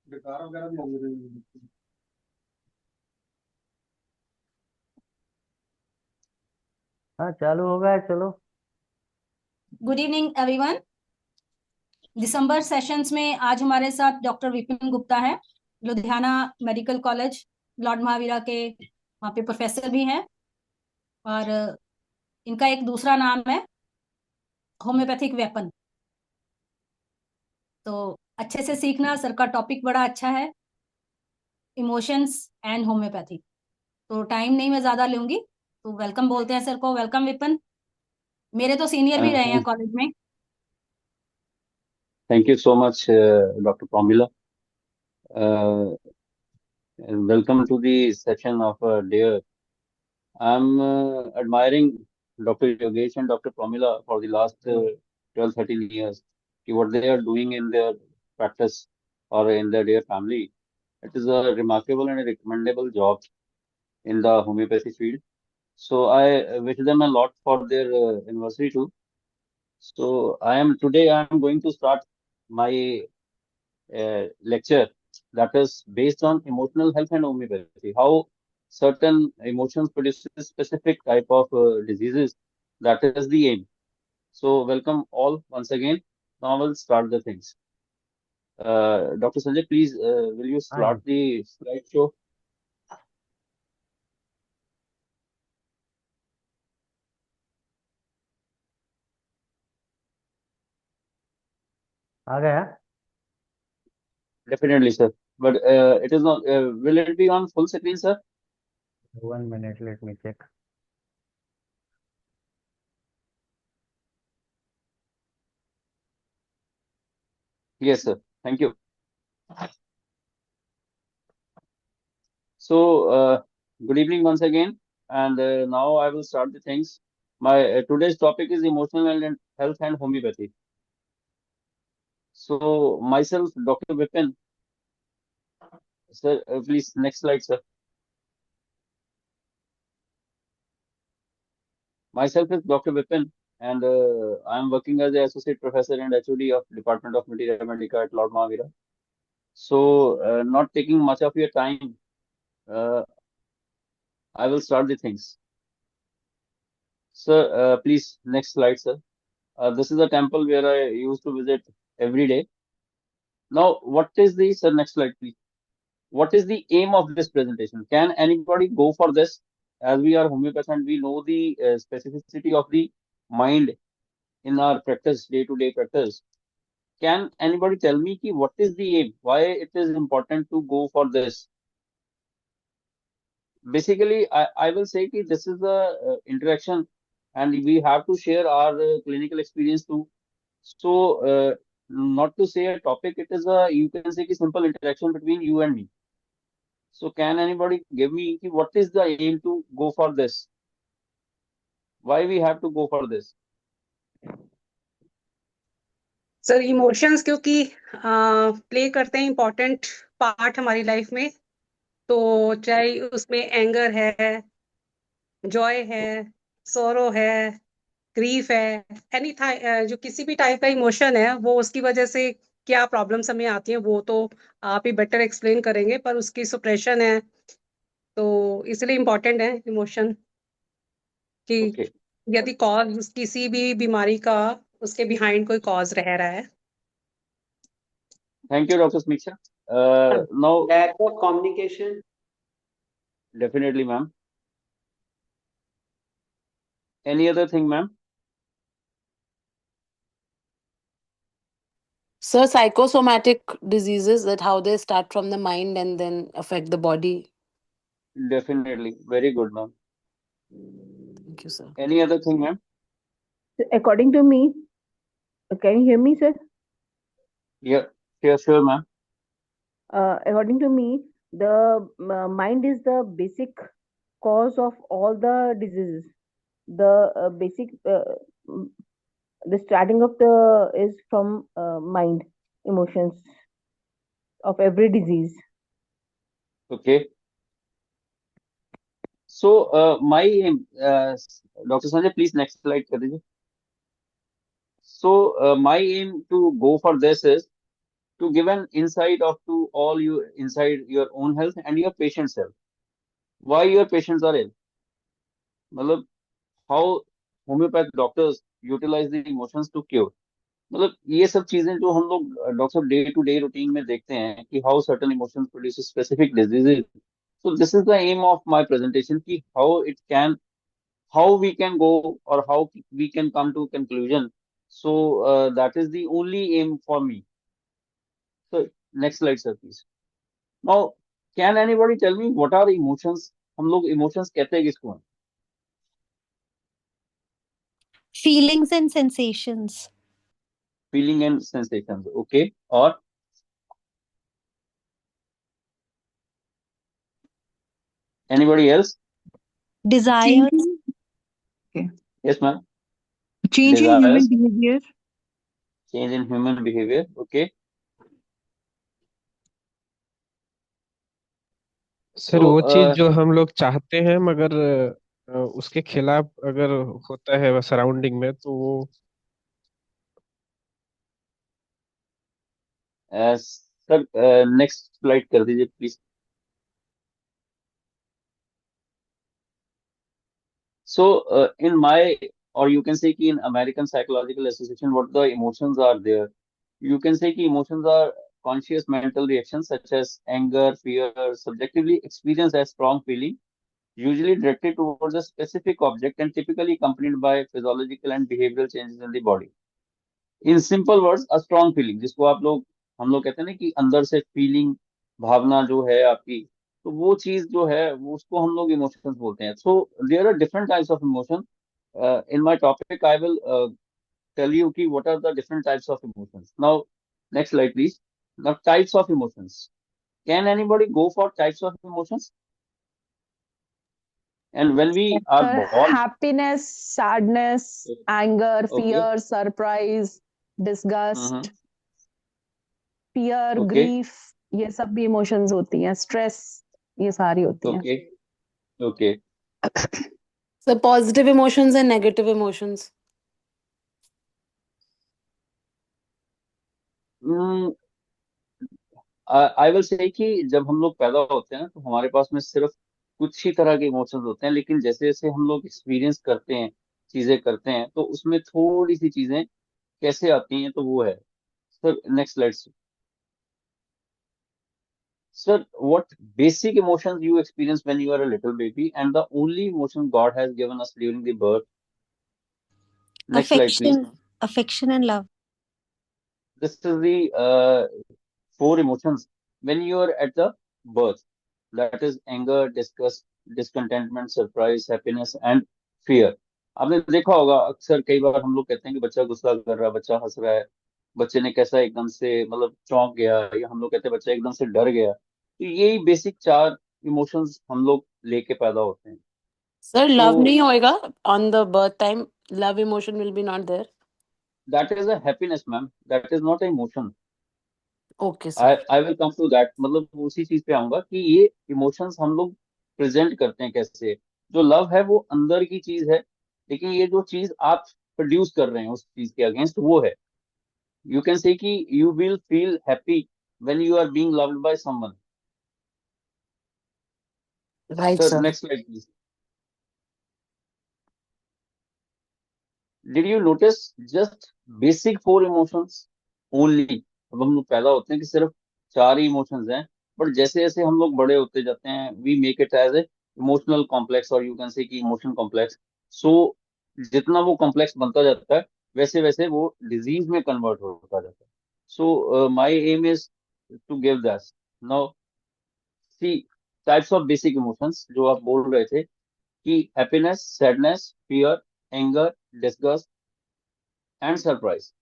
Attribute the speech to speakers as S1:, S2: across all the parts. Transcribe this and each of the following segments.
S1: हाँ, चालू हो गया है, चलो।
S2: Good evening everyone. December sessions में आज हमारे साथ डॉक्टर विपिन गुप्ता है। Ludhiana medical college Lord Mahavira के वहाँ पे प्रोफेसर भी हैं। और इनका एक दूसरा नाम है होम्योपैथिक वेपन। तो अच्छे से सीखना, सर का टॉपिक बड़ा अच्छा है, इमोशंस एंड होम्योपैथी। तो टाइम नहीं मैं ज्यादा लूंगी, तो वेलकम बोलते हैं सर को। वेलकम विपिन। मेरे तो सीनियर भी रहे हैं कॉलेज में।
S3: Thank you so much, Dr. Pramila. Uh, Welcome to the session of DARE. I'm admiring Dr. Yogesh and Dr. Pramila for the last 12, 13 years. What they are doing in their practice or in their DARE family, it is a remarkable and a recommendable job in the homeopathy field. So I wish them a lot for their anniversary too. So I am going to start my lecture that is based on emotional health and homeopathy. How certain emotions produces specific type of diseases. That is the aim. So welcome all once again. Now we'll start the things. Dr. Sanjay, please, will you
S1: हाँ
S3: start
S1: ji,
S3: the slideshow?
S1: आ गया।
S3: Definitely, sir. But it is not. Will it be on full screen, sir?
S1: 1 minute, let me check.
S3: Yes, sir. Thank you. So, good evening once again, and now I will start the things. My today's topic is emotional and health and homeopathy. So, myself, Dr. Vipin, sir, please next slide, sir. Myself is Dr. Vipin, and I am working as an associate professor and HOD of Department of Materia Medica at Lord Mahavira. So, not taking much of your time, uh, I will start the things. Sir, please next slide, sir. This is a temple where I used to visit every day. Now, what is the, sir, next slide, please. What is the aim of this presentation? Can anybody go for this? As we are homeopaths and we know the specificity of the mind in our practice, day-to-day practice. Can anybody tell me ki what is the aim? Why it is important to go for this? Basically, I will say ki this is a interaction and we have to share our clinical experience too. So, not to say a topic, it is a, you can say, a simple interaction between you and me. So, can anybody give me what is the aim to go for this? Why we have to go for this?
S4: Sir emotions क्योंकि play करते हैं important part हमारी life में। तो चाहे उसमें anger है, Joy है, सोरो है, ग्रीफ है, एनी जो किसी भी टाइप का इमोशन है वो उसकी वजह से क्या प्रॉब्लम्स हमें आती हैं वो तो आप ही बेटर एक्सप्लेन करेंगे, पर उसकी सुप्रेशन है तो इसलिए इम्पोर्टेंट है इमोशन कि
S3: Okay.
S4: यदि कॉज किसी भी बीमारी का उसके बिहाइंड कोई कॉज रह रहा है।
S3: Thank you, Dr. Smiksha. Now,
S5: Lack of communication.
S3: definitely, ma'am. Any other thing, ma'am?
S6: So psychosomatic diseases, that how they start from the mind and then affect the body.
S3: Definitely. Very good, ma'am.
S6: Thank you, sir.
S3: Any other thing, ma'am?
S7: According to me, can you hear me, sir?
S3: Yeah, sure, ma'am.
S7: According to me, the mind is the basic cause of all the diseases. The mm, the starting of the is from mind, emotions of every disease.
S3: Okay. So, my aim, Dr. Sanjay, please next slide, कर दीजिए. So, my aim to go for this is to give an insight of to all you inside your own health and your patient's health. Why your patients are ill? मतलब how homeopathic doctors utilize the emotions to cure. मतलब ये सब चीजें जो हम लोग doctor day to day routine में देखते हैं कि how certain emotions produce specific diseases. So this is the aim of my presentation कि how we can go or how we can come to conclusion. So that is the only aim for me. So next slide sir please. Now can anybody tell me what are emotions? हम लोग emotions कहते हैं किसको हैं?
S5: Feelings and sensations.
S3: Feeling and sensations. Okay. और anybody else?
S5: Desires.
S3: Yes ma'am.
S8: Change in human
S3: Desires.
S8: behavior.
S3: Change in human behavior. Okay.
S9: Sir
S3: So
S9: वो चीज जो हम लोग चाहते हैं मगर उसके खिलाफ अगर होता है सराउंडिंग में तो वो
S3: सर नेक्स्ट स्लाइड कर दीजिए please. So, in my, or you can say कि in American Psychological Association, what the emotions are there? You can say कि emotions are conscious mental reactions such as anger, fear, subjectively experienced as strong feeling, usually directed towards a specific object and typically accompanied by physiological and behavioral changes in the body. In simple words a strong feeling जिसको हम लोग कहते हैं ना कि अंदर से feeling भावना जो है आपकी, तो वो चीज जो है वो उसको हम लोग इमोशंस बोलते हैं. So there are different types of emotion. In my topic I will tell you कि what are the different types of emotions. Now next slide please. Now types of emotions. Can anybody go for types of emotions? And when we are born.
S10: Happiness, sadness, anger,
S3: Okay.
S10: fear, surprise, disgust, fear,
S3: Okay.
S10: grief, ये सब भी emotions होती हैं. Stress, ये सारी होती हैं.
S3: Okay. Okay.
S6: So positive emotions and negative emotions.
S3: I will say कि जब हम लोग पैदा होते हैं तो हमारे पास में सिर्फ कुछ ही तरह के इमोशंस होते हैं, लेकिन जैसे जैसे हम लोग एक्सपीरियंस करते हैं चीजें करते हैं तो उसमें थोड़ी सी चीजें कैसे आती हैं, तो वो है. Sir next slide. Sir what basic emotions you experience when you are a little baby and the only emotion God has given us during the birth? Next slide please.
S5: Affection and love.
S3: This is the four emotions when you are at the birth. That is anger, disgust, discontentment, surprise, happiness and fear. आपने देखा होगा अक्सर कई बार हम लोग कहते हैं कि बच्चा गुस्सा कर रहा है, बच्चा हंस रहा है, बच्चे ने कैसा एकदम से मतलब चौंक गया, या हम लोग कहते हैं बच्चा एकदम से डर गया. तो यही बेसिक चार इमोशंस हम लोग लेके पैदा होते हैं.
S6: Sir, love
S3: So
S6: नहीं होएगा on the birth time. Love emotion will be not there.
S3: that is a happiness, ma'am. That is not an emotion.
S6: Okay, sir.
S3: I will come to that. मतलब उसी चीज पे आऊंगा कि ये इमोशंस हम लोग प्रेजेंट करते हैं कैसे. जो लव है वो अंदर की चीज है, लेकिन ये जो चीज आप प्रोड्यूस कर रहे हैं उस चीज के अगेंस्ट वो है. यू कैन से कि you will feel happy when you are being loved by someone.
S6: Right,
S3: sir
S6: sir.
S3: Next slide please. Did you notice just basic four emotions only. अब हम लोग पैदा होते हैं कि सिर्फ चार ही इमोशंस हैं, बट जैसे जैसे हम लोग बड़े होते जाते हैं we make it as a emotional complex, और यू कैन से कि इमोशन कॉम्प्लेक्स. सो जितना वो कॉम्प्लेक्स बनता जाता है वैसे वैसे वो डिजीज में कन्वर्ट होता जाता है. So my aim is to give that. Now see types of basic emotions जो आप बोल रहे थे कि happiness, sadness, fear, anger, disgust and surprise.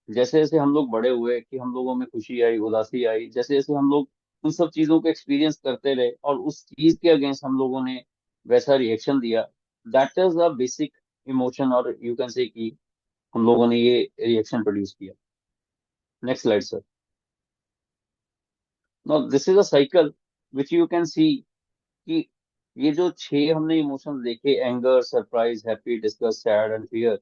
S3: जैसे जैसे हम लोग बड़े हुए कि हम लोगों में खुशी आई, उदासी आई, जैसे जैसे हम लोग उन सब चीजों को एक्सपीरियंस करते रहे और उस चीज के अगेंस्ट हम लोगों ने वैसा रिएक्शन दिया, that is a basic emotion, और यू कैन से कि हम लोगों ने ये रिएक्शन प्रोड्यूस किया. Next slide sir. Now this is a cycle which you can see कि ये जो छह हमने इमोशंस देखे, anger, surprise, happy, disgust, sad and fear.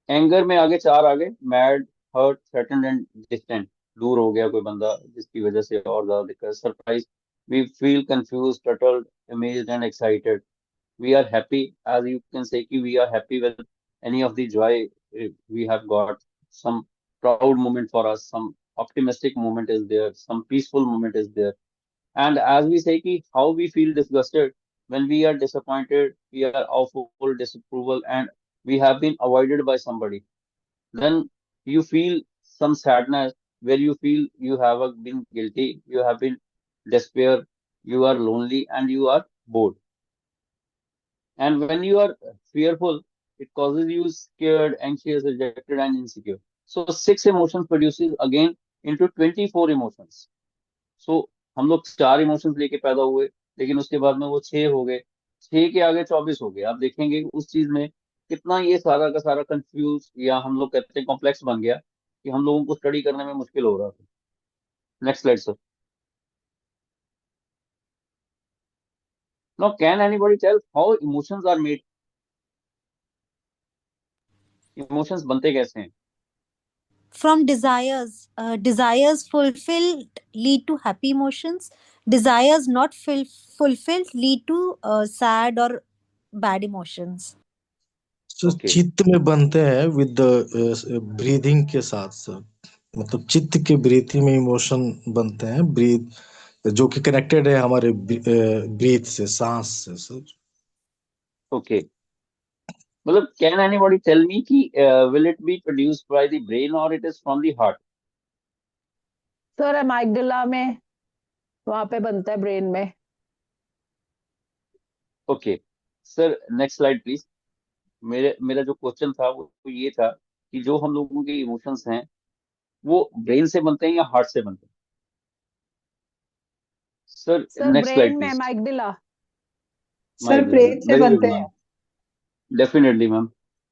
S3: Anger में आगे चार आगे, mad, hurt, threatened and distant. दूर हो गया कोई बंदा जिसकी वजह से और ज्यादा दिक्कत, surprise, we feel confuse, startled, amazed and excited, we are happy, as you can say ki we are happy with any of the joy we have got, some proud moment for us, some optimistic moment is there, some peaceful moment is there. And as we say ki how we feel disgusted when we are disappointed, we are of full disapproval, and we have been avoided by somebody, then you feel some sadness where you feel you have been guilty, you have been despair, you are lonely, and you are bored. And when you are fearful, it causes you scared, anxious, rejected, and insecure. So six emotions produces again into 24 emotions. So हम लोग चार emotions लेके पैदा हुए, लेकिन उसके बाद में वो छह हो गए, छह के आगे 24 हो गए। आप देखेंगे उस चीज में कितना ये सारा का सारा कंफ्यूज, या हम लोग कहते हैं कॉम्प्लेक्स बन गया, कि हम लोगों को स्टडी करने में मुश्किल हो रहा था। Next slide sir. Now can anybody tell how emotions are made? Emotions बनते कैसे हैं?
S5: From desires. Desires fulfilled lead to happy emotions. Desires not fulfilled lead to sad or bad emotions.
S11: तो
S3: Okay.
S11: चित्त में बनते हैं विद ब्रीदिंग के साथ साथ, मतलब चित्त के ब्रीथिंग में इमोशन बनते हैं, ब्रीथ जो कि कनेक्टेड है हमारे ब्रीथ से, सांस से सर।
S3: ओके, मतलब कैन एनीबॉडी टेल मी कि will it be produced by the brain और it is from the heart?
S10: Sir amygdala में, वहां पे बनता है ब्रेन में।
S3: Okay sir, next slide please. मेरा जो क्वेश्चन था वो ये था कि जो हम लोगों के इमोशंस हैं वो ब्रेन से बनते हैं या हार्ट से बनते हैं? Sir
S10: sir
S3: next
S10: brain
S3: slide
S10: में
S3: प्लीज।
S10: अमाइगडाला।
S8: सर ब्रेन से
S3: वेरी गुड
S8: बनते हैं।
S3: Ma'am, definitely ma'am.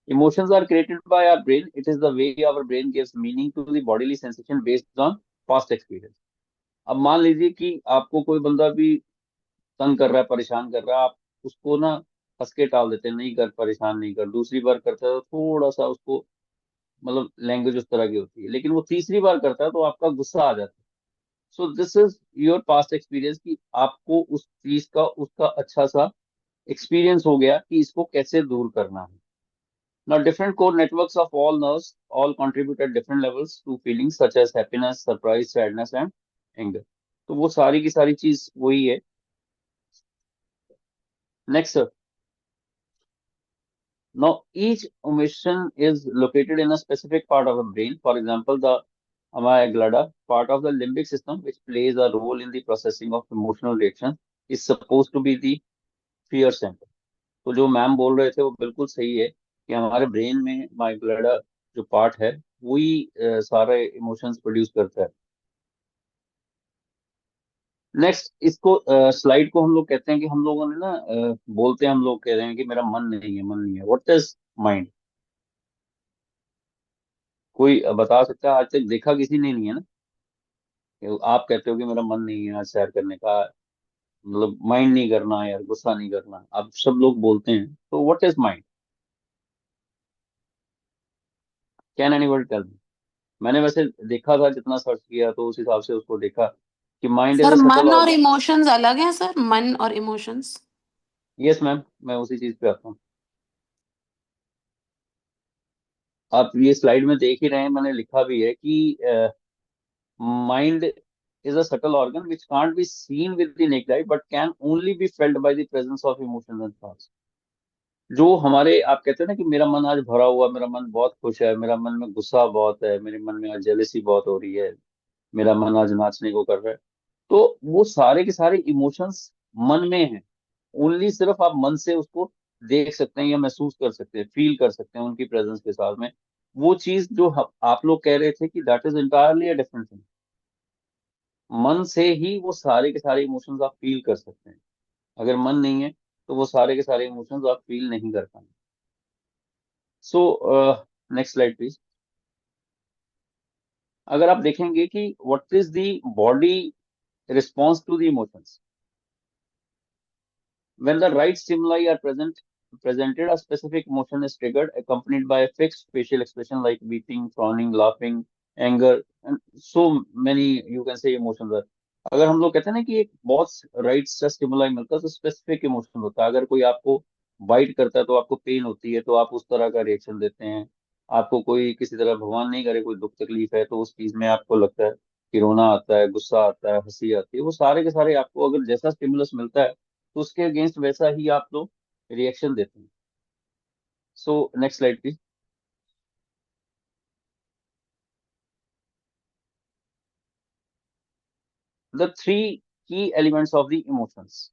S3: Emotions are created by our brain. It is the way our brain gives meaning to the bodily sensation based on past experience. अब मान लीजिए कि आपको कोई बंदा भी तंग कर रहा है, परेशान कर रहा है, आप उसको ना हंस के टाल देते हैं, नहीं कर, परेशान नहीं कर। दूसरी बार करता है तो थोड़ा सा उसको, मतलब लैंग्वेज उस तरह की होती है, लेकिन वो तीसरी बार करता है तो आपका गुस्सा आ जाता है। So this is your past experience, कि आपको उस चीज का उसका अच्छा सा एक्सपीरियंस हो गया कि इसको कैसे दूर करना है। Now, different core networks of all nerves all contribute at different levels to feelings such as happiness, surprise, sadness, and anger. तो वो सारी की सारी चीज वही है। Next, sir. Now, each emotion is located in a specific part of the brain. For example, the amygdala, part of the limbic system, which plays a role in the processing of emotional reactions, is supposed to be the fear center. तो जो ma'am बोल रहे थे वो बिल्कुल सही है कि हमारे ब्रेन में माइग्रेडा जो पार्ट है वही सारे इमोशंस प्रोड्यूस करता है। नेक्स्ट, इसको स्लाइड को हम लोग कहते हैं कि हम लोगों ने ना बोलते हैं, हम लोग कह रहे हैं कि मेरा मन नहीं है, मन नहीं है। What is mind? कोई बता सकता है? आज तक देखा किसी ने नहीं है ना। आप कहते हो कि मेरा मन नहीं है आज सैर करने का, मतलब माइंड नहीं करना यार, गुस्सा नहीं करना, अब सब लोग बोलते हैं। तो what is mind? Can anybody tell me? मैंने वैसे देखा था, जितना सर्च किया तो उस हिसाब से उसको देखा कि mind is
S6: sir
S3: a subtle
S6: मन और
S3: ऑर्गन।
S6: इमोशंस अलग हैं सर, मन और इमोशंस?
S3: यस मैम, मैं उसी चीज पे आता हूँ। आप ये स्लाइड में देख ही रहे हैं, मैंने लिखा भी है कि mind is a subtle organ which can't be seen with the necked I but can only be felt by the presence of emotions and thoughts. जो हमारे, आप कहते हैं ना कि मेरा मन आज भरा हुआ, मेरा मन बहुत खुश है, मेरा मन में गुस्सा बहुत है, मेरे मन में आज जेलसी बहुत हो रही है, मेरा मन आज नाचने को कर रहा है, तो वो सारे के सारे इमोशंस मन में हैं। ओनली सिर्फ आप मन से उसको देख सकते हैं या महसूस कर सकते हैं, फील कर सकते हैं उनकी प्रेजेंस के साथ में। वो चीज जो आप लोग कह रहे थे कि that is entirely a different thing. मन से ही वो सारे के सारे इमोशंस आप फील कर सकते हैं। अगर मन नहीं है तो वो सारे के सारे इमोशंस आप फील नहीं कर पाएंगे। So next slide please. अगर आप देखेंगे कि what is the body response to the emotions, when the right stimuli are presented, a specific emotion is triggered, accompanied by a fixed facial expression like weeping, frowning, laughing, anger, so many you can से emotions. अगर हम लोग कहते हैं ना कि एक बहुत राइट स्ट्रेस स्टिमुलाई मिलता है तो स्पेसिफिक इमोशन होता है। अगर कोई आपको बाइट करता है तो आपको पेन होती है, तो आप उस तरह का रिएक्शन देते हैं। आपको कोई किसी तरह, भगवान नहीं करे, कोई दुख तकलीफ है तो उस चीज में आपको लगता है कि रोना आता है, गुस्सा आता है, हंसी आती है। वो सारे के सारे आपको अगर जैसा स्टिमुलस मिलता है तो उसके अगेंस्ट वैसा ही आप लोग रिएक्शन देते हैं। So next slide please. The three key elements of the emotions.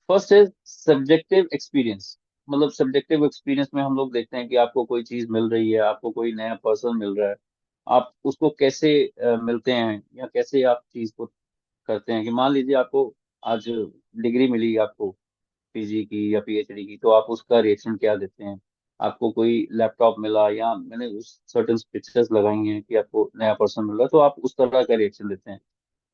S3: First is subjective experience. मतलब सब्जेक्टिव एक्सपीरियंस में हम लोग देखते हैं कि आपको कोई चीज मिल रही है, आपको कोई नया पर्सन मिल रहा है, आप उसको कैसे मिलते हैं या कैसे आप चीज को करते हैं। कि मान लीजिए आपको आज डिग्री मिली आपको, पीजी की या पीएचडी की, तो आप उसका रिएक्शन क्या देते हैं। आपको कोई लैपटॉप मिला या मैंने उस सर्टन पिक्चर्स लगाई हैं कि आपको नया पर्सन मिल रहा है, तो आप उस तरह का रिएक्शन देते हैं।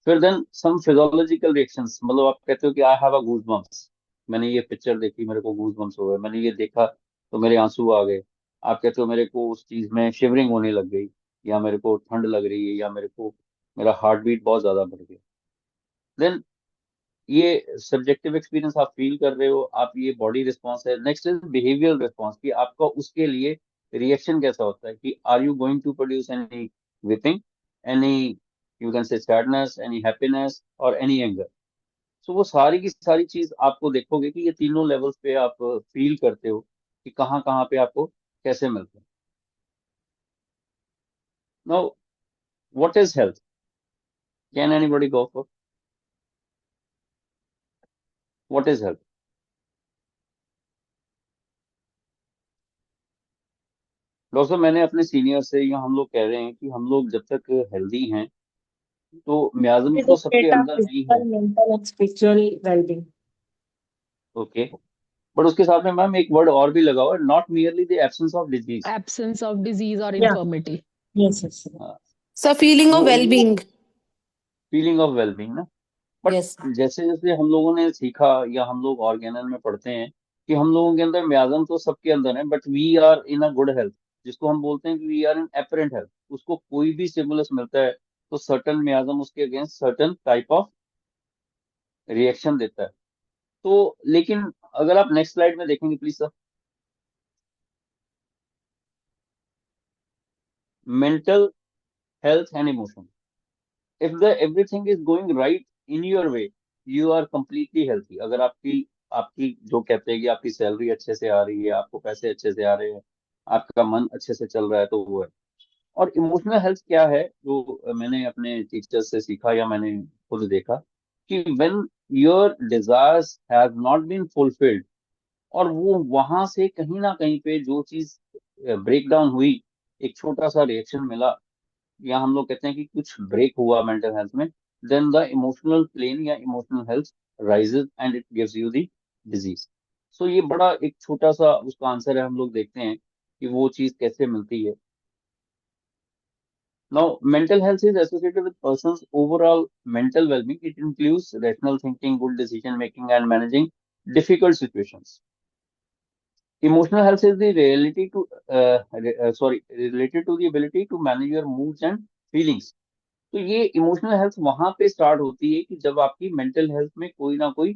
S3: फिर देन सम फिजियोलॉजिकल रिएक्शंस, मतलब आप कहते हो कि I have a goose bumps, मैंने ये पिक्चर देखी मेरे को गूज बम्प्स हो गए, मैंने ये देखा तो मेरे आंसू आ गए। आप कहते हो मेरे को उस चीज में शिवरिंग होने लग गई, या मेरे को ठंड लग रही है, या मेरे को मेरा हार्ट बीट बहुत ज्यादा बढ़ गया। देन ये सब्जेक्टिव एक्सपीरियंस आप फील कर रहे हो, आप ये बॉडी रिस्पॉन्स है। नेक्स्ट इज बिहेवियरल रिस्पॉन्स, कि आपका उसके लिए रिएक्शन कैसा होता है। कि are you going to produce any weeping, any you can say sadness, any happiness और एनी एंगर। सो वो सारी की सारी चीज आपको देखोगे कि ये तीनों लेवल्स पे आप फील करते हो कि कहाँ कहाँ पे आपको कैसे मिलते हैं। Now what is health? Can anybody go for what is health? Doctor साहब, मैंने अपने सीनियर से, या हम लोग कह रहे हैं कि हम लोग जब तक हेल्दी हैं तो मियाज़म
S8: is
S3: तो
S8: a
S3: सबके
S8: state of
S3: अंदर नहीं है।
S8: physical, mental, and spiritual well-being.
S3: Okay, but उसके साथ में मैम एक वर्ड और भी लगा हुआ है, not merely the absence of disease.
S10: Absence of disease or
S8: Yeah.
S10: infirmity.
S8: Yes, yes.
S6: So feeling of
S3: वो
S6: well-being.
S3: फीलिंग ऑफ वेलबींग ना। But
S6: Yes.
S3: जैसे जैसे हम लोगों ने सीखा, या हम लोग ऑर्गेनल में पढ़ते हैं कि हम लोगों के अंदर मियाज़म तो सबके अंदर है, but we are in a good health, जिसको हम बोलते हैं कि we are in apparent health. उसको कोई भी स्टिमुलस मिलता है तो सर्टन मियाज़म उसके against certain type of reaction देता है। तो लेकिन अगर आप नेक्स्ट स्लाइड में देखेंगे please sir, mental health and emotion, if the everything is going right in your way, you are completely healthy। अगर आपकी आपकी जो कहते हैं कि आपकी सैलरी अच्छे से आ रही है, आपको पैसे अच्छे से आ रहे हैं, आपका मन अच्छे से चल रहा है, तो वो है। और इमोशनल हेल्थ क्या है, जो मैंने अपने टीचर्स से सीखा या मैंने खुद देखा, कि when your desires have not been fulfilled, और वो वहां से कहीं ना कहीं पे जो चीज ब्रेक डाउन हुई, एक छोटा सा रिएक्शन मिला, या हम लोग कहते हैं कि कुछ ब्रेक हुआ मेंटल हेल्थ में, देन द इमोशनल प्लेन या emotional health rises and it gives you the disease. So ये बड़ा एक छोटा सा उसका आंसर है। हम लोग देखते हैं कि वो चीज कैसे मिलती है। Now mental health is associated with persons overall mental wellbeing. It includes rational thinking, good decision making and managing difficult situations. Emotional health is the reality to related to the ability to manage your moods and feelings। तो ये emotional health वहां पे start होती है कि जब आपकी mental health में कोई ना कोई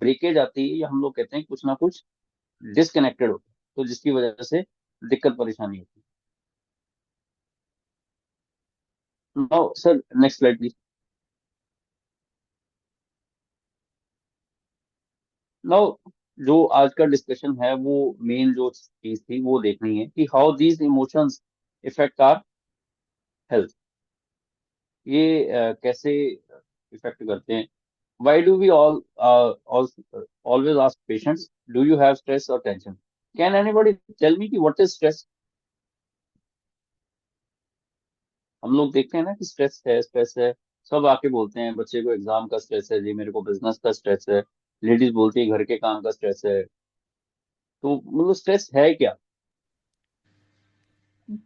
S3: ब्रेकेज आती है, या हम लोग कहते हैं कुछ ना कुछ डिसकनेक्टेड होता है, तो जिसकी वजह से दिक्कत परेशानी होती है। Now sir next slide please. Now जो आज का डिस्कशन है, वो मेन जो चीज थी वो देखनी है कि how these emotions effect our health. ये कैसे इफेक्ट करते हैं। Why do we always ask patients, do you have stress or tension? Can anybody tell me कि what is stress? हम लोग देखते हैं ना कि स्ट्रेस है, स्ट्रेस है। सब आके बोलते हैं, बच्चे को एग्जाम का स्ट्रेस है जी, मेरे को बिजनेस का स्ट्रेस है, लेडीज बोलती है घर के काम का स्ट्रेस है। तो मतलब स्ट्रेस है क्या?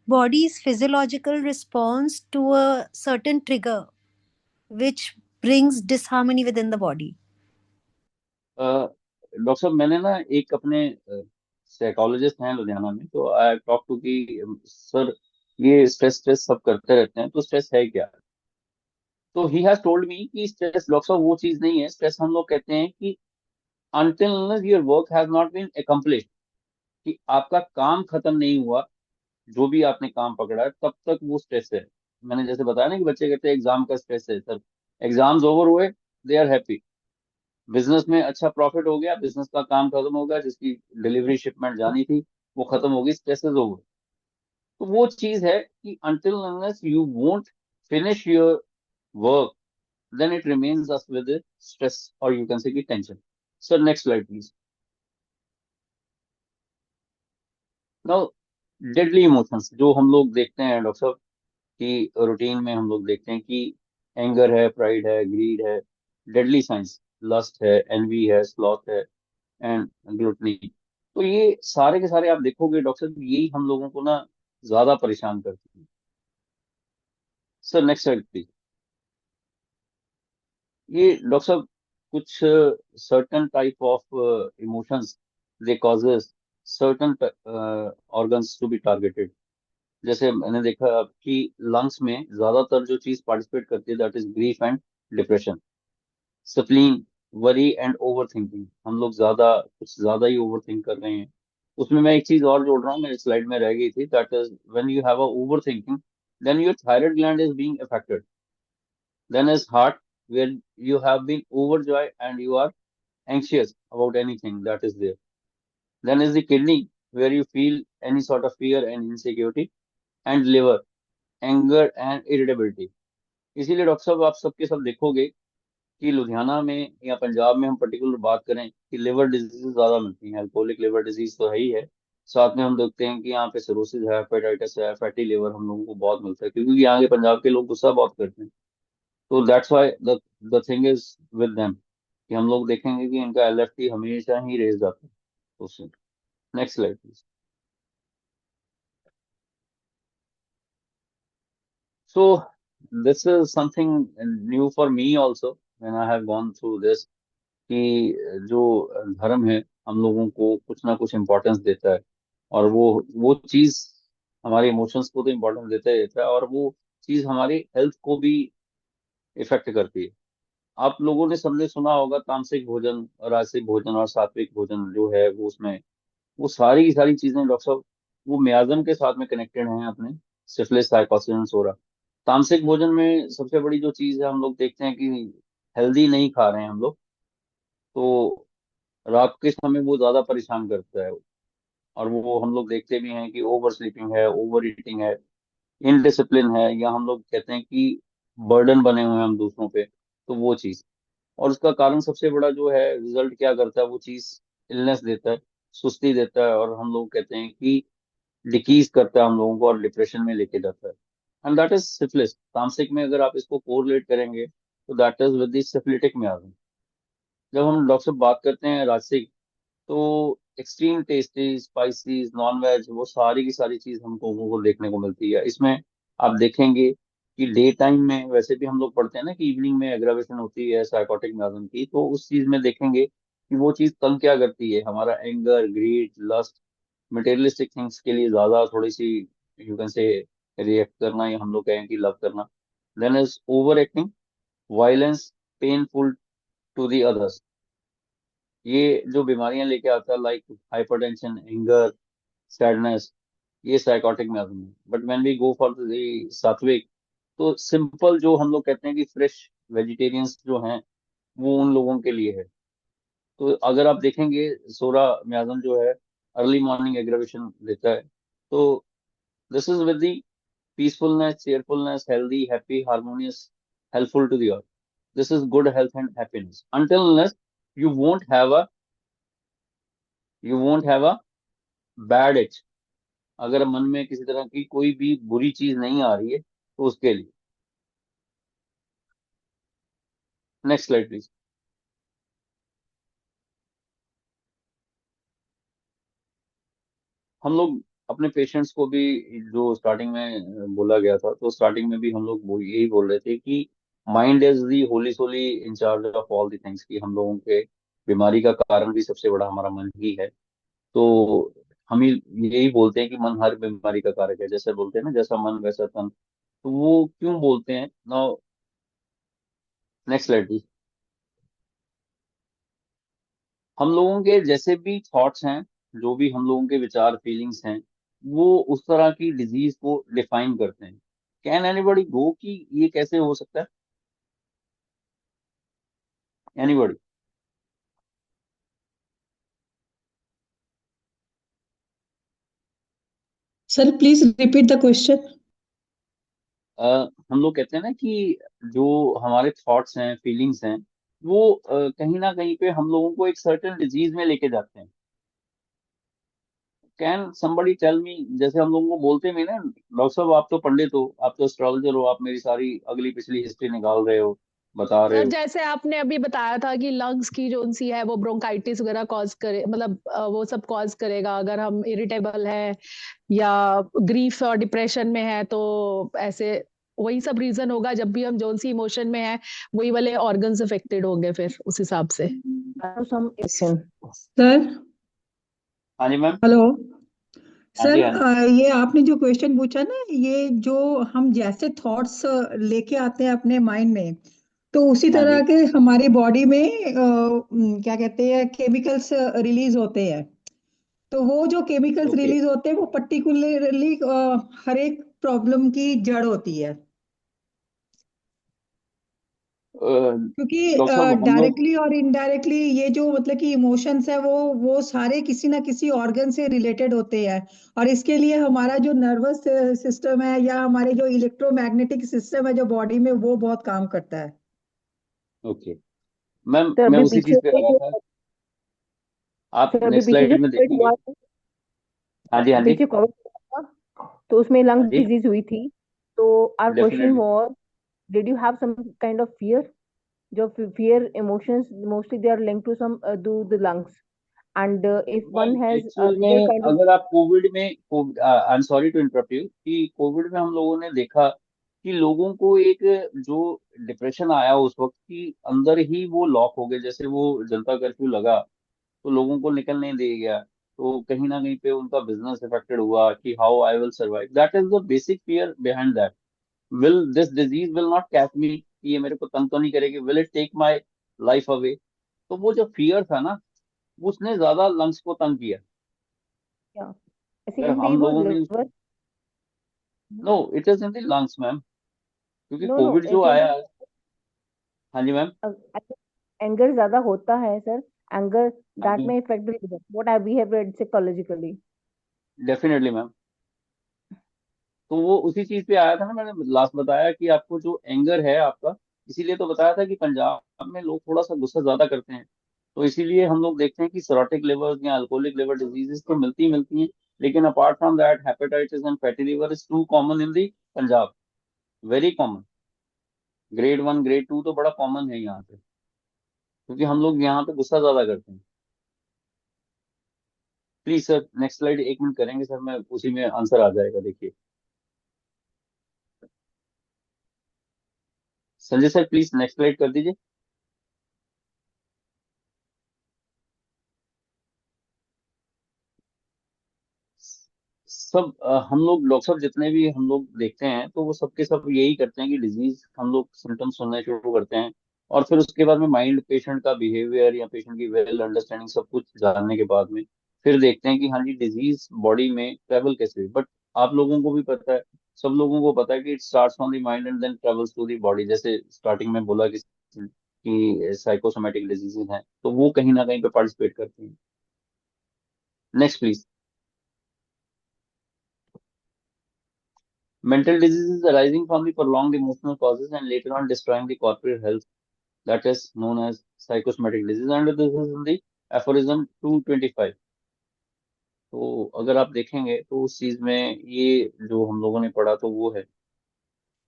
S5: Body's physiological response to a certain trigger which brings disharmony within the body.
S3: Doctor साहब, मैंने ना एक अपने साइकोलॉजिस्ट हैं लुधियाना में, तो आई टॉक टू की सर, ये स्ट्रेस स्ट्रेस सब करते रहते हैं, तो स्ट्रेस है क्या? तो ही हैज टोल्ड मी कि स्ट्रेस डॉक्टर साहब वो चीज नहीं है। स्ट्रेस हम लोग कहते हैं कि until your work has not been accomplished, कि आपका काम खत्म नहीं हुआ, जो भी आपने काम पकड़ा है तब तक वो स्ट्रेस है। मैंने जैसे बताया ना कि बच्चे कहते हैं एग्जाम का स्ट्रेस है सर, एग्जाम्स ओवर हुए, दे आर हैप्पी। बिजनेस में अच्छा प्रॉफिट हो गया, बिजनेस का काम खत्म हो गया, जिसकी डिलीवरी शिपमेंट जानी थी वो खत्म हो गई, स्ट्रेस इज ओवर। तो वो चीज है कि until unless you won't finish your work, then it remains us with the stress, or you can say the tension. So next slide please. Now deadly emotions जो हम लोग देखते हैं डॉक्टर साहब कि रूटीन में हम लोग देखते हैं कि एंगर है, प्राइड है, ग्रीड है, डेडली साइंस, लस्ट है, एनवी है, स्लॉथ है, एंड ग्लूटनी। तो ये सारे के सारे आप देखोगे डॉक्टर साहब, यही हम लोगों को ना ज्यादा परेशान करते हैं। Sir next slide please. ये डॉक्टर साहब कुछ certain type of emotions they causes certain organs to be targeted. जैसे मैंने देखा कि लंग्स में ज्यादातर जो चीज पार्टिसिपेट करती है that is grief and depression, spleen, worry and over thinking. हम लोग ज्यादा कुछ ज्यादा ही ओवर थिंक कर रहे हैं। उसमें मैं एक चीज और जोड़ रहा हूँ, मेरी स्लाइड में रह गई थी, that is when you have a over thinking then your thyroid gland is being affected, then is heart, where you have been overjoyed and you are anxious about anything that is there. Then is the kidney, where you feel any sort of fear and insecurity, and liver, anger and irritability. इसीलिए doctor साहब आप सबके सब देखोगे कि लुधियाना में या पंजाब में हम पर्टिकुलर बात करें कि लिवर डिजीज ज्यादा मिलती हैं। अल्कोहलिक लिवर डिजीज तो है ही है, साथ में हम देखते हैं कि यहाँ पे सिरोसिस है, हेपेटाइटिस है, फैटी लिवर हम लोगों को बहुत मिलता है, क्योंकि यहाँ के पंजाब के लोग गुस्सा बहुत करते हैं। तो that's why the thing is with them कि हम लोग देखेंगे कि इनका एलएफटी हमेशा ही रेज जाता है उससे। Next slide please. So this is something new for me also when I have gone through this, कि जो धर्म है हम लोगों को कुछ ना कुछ इम्पोर्टेंस देता है, और वो चीज हमारे इमोशंस को तो इम्पोर्टेंस देता ही देता है, और वो चीज हमारी हेल्थ को भी इफेक्ट करती है। आप लोगों ने सबने सुना होगा तामसिक भोजन, राजसिक भोजन और सात्विक भोजन जो है वो उसमें वो सारी की सारी चीजें डॉक्टर साहब वो मियाजम के साथ में कनेक्टेड हैं अपने, सिफिलिस, साइकोसिस, सोरा। तामसिक भोजन में सबसे बड़ी जो चीज है हम लोग देखते हैं कि हेल्दी नहीं खा रहे हैं हम लोग, तो रात के समय वो ज्यादा परेशान करता है। और वो हम लोग देखते भी हैं कि ओवर स्लीपिंग है, ओवर ईटिंग है, इनडिसिप्लिन है, या हम लोग कहते हैं कि बर्डन बने हुए हैं हम दूसरों पे, तो वो चीज। और उसका कारण सबसे बड़ा जो है रिजल्ट क्या करता है वो चीज, इलनेस देता है, सुस्ती देता है, और हम लोग कहते हैं कि डिकीज करता है हम लोगों को और डिप्रेशन में लेके जाता है। And that is syphilis. तामसिक में अगर आप इसको कोरिलेट करेंगे तो that is with the syphilitic miasm. जब हम डॉक्टर से बात करते हैं राजसिक, तो extreme tasty, spicy, non veg, वो सारी की सारी चीज हम लोगों को देखने को मिलती है इसमें। आप देखेंगे कि डे टाइम में वैसे भी हम लोग पढ़ते हैं ना कि इवनिंग में एग्रावेशन होती है साइकोटिक मियाज्म की, तो उस चीज में देखेंगे कि वो चीज तंग क्या करती है, हमारा anger, greed, lust, materialistic things के लिए ज्यादा थोड़ी सी यू कैन से रिएक्ट करना, या हम लोग कहें कि लव करना। Then is over acting, violence, painful to the others. ये जो बीमारियां लेके आता है लाइक हाइपरटेंशन, एंगर, सैडनेस, ये साइकोटिक में आती है। But when we go for the sattvik, तो सिंपल जो हम लोग कहते हैं कि फ्रेश वेजिटेरियंस जो हैं वो उन लोगों के लिए है। तो अगर आप देखेंगे सोरा मियाज़म जो है अर्ली मॉर्निंग एग्रेवेशन देता है, तो this is with the peacefulness, cheerfulness, healthy, happy, harmonious, helpful to the earth. This is good health and happiness until you won't have a you won't have a bad itch. अगर मन में किसी तरह की कोई भी बुरी चीज नहीं आ रही है तो उसके लिए। Next slide please. हम लोग अपने पेशेंट्स को भी, जो स्टार्टिंग में बोला गया था, तो स्टार्टिंग में भी हम लोग यही बोल रहे थे कि mind is the wholly solely in charge of all the things, की हम लोगों के बीमारी का कारण भी सबसे बड़ा हमारा मन ही है। तो हम ही यही बोलते हैं कि मन हर बीमारी का कारक है, जैसे बोलते हैं ना, जैसा मन वैसा तन। तो वो क्यों बोलते हैं ना? Next slide please. हम लोगों के जैसे भी थॉट्स हैं, जो भी हम लोगों के विचार फीलिंग्स हैं, वो उस तरह की डिजीज को डिफाइन करते हैं। कैन एनीबॉडी गो कि ये कैसे हो सकता है? Anybody?
S8: Sir, please repeat the question.
S3: हम लोग कहते हैं ना कि जो हमारे थॉट्स हैं फीलिंग्स हैं, वो कहीं ना कहीं पे हम लोगों को एक सर्टेन डिजीज में लेके जाते हैं। Can somebody tell me? जैसे हम लोगों को बोलते भी ना, डॉक्टर साहब आप तो पंडित हो, आप तो एस्ट्रोलॉजर हो, आप मेरी सारी अगली पिछली हिस्ट्री निकाल रहे हो, बता रहे
S10: सर
S3: हो।
S10: जैसे आपने अभी बताया था कि लंग्स की जो सी है वो ब्रोंकाइटिस वगैरह कॉज करे, मतलब वो सब कॉज करेगा अगर हम इरिटेबल है या ग्रीफ और डिप्रेशन में है, तो ऐसे वही सब रीजन होगा। जब भी हम जोन सी इमोशन में है वही वाले ऑर्गन्स अफेक्टेड होंगे फिर उस हिसाब से।
S7: some question.
S8: Sir,
S3: हाँ जी मैम।
S8: हेलो
S3: हाँ जी,
S8: सर,
S3: हाँ जी।
S8: ये आपने जो क्वेश्चन पूछा ना, ये जो हम जैसे थॉट्स लेके आते हैं अपने माइंड में, तो उसी
S3: हाँ
S8: तरह
S3: जी।
S8: के हमारी बॉडी में क्या कहते हैं, केमिकल्स रिलीज होते हैं। तो वो जो केमिकल्स
S3: ओके।
S8: रिलीज होते हैं वो पर्टिकुलरली हर एक प्रॉब्लम की जड़ होती है। क्योंकि
S3: डॉक्टर साहब हम लोग,
S8: डायरेक्टली और इनडायरेक्टली ये जो मतलब कि इमोशंस है वो सारे किसी ना किसी ऑर्गन से रिलेटेड होते हैं। और इसके लिए हमारा जो नर्वस सिस्टम है या हमारे जो इलेक्ट्रोमैग्नेटिक सिस्टम है जो बॉडी में, वो बहुत काम करता है।
S3: ओके मैम,
S7: तो
S3: मैं
S7: अभी
S3: उसी
S7: पीछे
S3: चीज पे आ
S7: से
S3: रहा
S7: जो,
S3: था। आप
S7: सर अभी
S3: नेक्स्ट
S7: पीछे जो
S3: स्लाइड में
S7: कोविड
S3: देखेंगे।
S7: हुआ था,
S3: हाँ जी, हाँ जी।
S7: पीछे कोविड हुआ था, तो उसमें
S3: हाँ
S7: लंग
S3: जी,
S7: डिजीज हुई थी। तो our question
S3: definitely.
S7: Was, did you have some kind of fear? जो fear emotions mostly they are linked to some to the lungs, and if one
S3: ma'am
S7: has
S3: actual
S7: another
S3: में
S7: kind of,
S3: अगर आप Covid में, I am sorry to interrupt you, कि Covid में हम लोगों ने देखा कि लोगों को एक जो डिप्रेशन आया उस वक्त की अंदर ही वो लॉक हो गए। जैसे वो जनता कर्फ्यू लगा तो लोगों को निकल नहीं दिया गया, तो कहीं ना कहीं पे उनका बिजनेस अफेक्टेड हुआ कि how I will survive. That is the basic fear behind that. Will this disease will not catch me, ये मेरे को तंग तो नहीं करेगी, will it take my life away. तो वो जो फियर था ना, उसने ज्यादा लंग्स को तंग किया।
S7: yeah,
S3: अगर
S7: same way
S3: हम
S7: was
S3: लोगों ने,
S7: liver.
S3: No it is in the lungs ma'am, क्योंकि
S7: No, no,
S3: कोविड जो
S7: same
S3: आया।
S7: way.
S3: हाँ जी मैम।
S7: एंगर ज्यादा होता है सर, एंगर
S3: हाँ
S7: दैट
S3: जी,
S7: में effect the liver, what I we have read psychologically.
S3: Definitely ma'am. तो वो उसी चीज पे आया था ना, मैंने लास्ट बताया कि आपको जो एंगर है आपका, इसीलिए तो बताया था कि पंजाब में लोग थोड़ा सा गुस्सा ज्यादा करते हैं। तो इसीलिए हम लोग देखते हैं कि सिरोटिक लिवर या अल्कोहलिक लिवर डिजीजेस तो मिलती मिलती हैं, लेकिन apart from that hepatitis and fatty liver is too common in the Punjab, very common. Grade 1 grade 2 तो बड़ा कॉमन है यहाँ पे, क्योंकि हम लोग यहाँ पे गुस्सा ज्यादा करते हैं। Please sir next slide 1 minute करेंगे सर, मैं उसी में आंसर आ जाएगा, देखिए। Sanjay sir please next slide कर दीजिए। सब हम लोग डॉक्टर साहब जितने भी हम लोग देखते हैं, तो वो सबके सब यही करते हैं कि डिजीज हम लोग सिम्टम्स सुनने शुरू करते हैं, और फिर उसके बाद में माइंड, पेशेंट का बिहेवियर या पेशेंट की वेल अंडरस्टैंडिंग सब कुछ जानने के बाद में फिर देखते हैं कि हाँ जी डिजीज बॉडी में ट्रेवल कैसे हुई। बट आप लोगों को भी पता है, सब लोगों को पता है कि it starts from the mind and then travels to the body. जैसे स्टार्टिंग में बोला कि साइकोसोमेटिक डिजीजेज हैं, तो वो कहीं ना कहीं पे पार्टिसिपेट करते हैं। Next please. Mental diseases arising from the prolonged emotional causes and later on destroying the corporate health, that is known as psychosomatic disease, and this is in the aphorism 225. तो अगर आप देखेंगे तो उस चीज में ये जो हम लोगों ने पढ़ा तो वो है।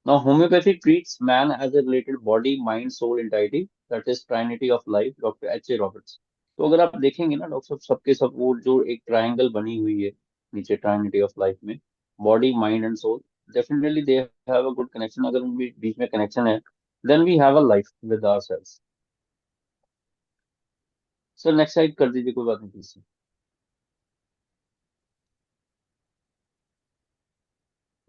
S3: Now homeopathy treats man as a related body mind soul entity, that is trinity of life, doctor H A Roberts. तो अगर आप देखेंगे ना डॉक्टर साहब, सबके सब वो जो एक ट्रायंगल बनी हुई है नीचे, ट्राइनिटी ऑफ लाइफ में body mind and soul, definitely they have a good connection. अगर उनके बीच में कनेक्शन है, then we have a life with ourselves. Sir next side कर दीजिए, कोई बात नहीं please.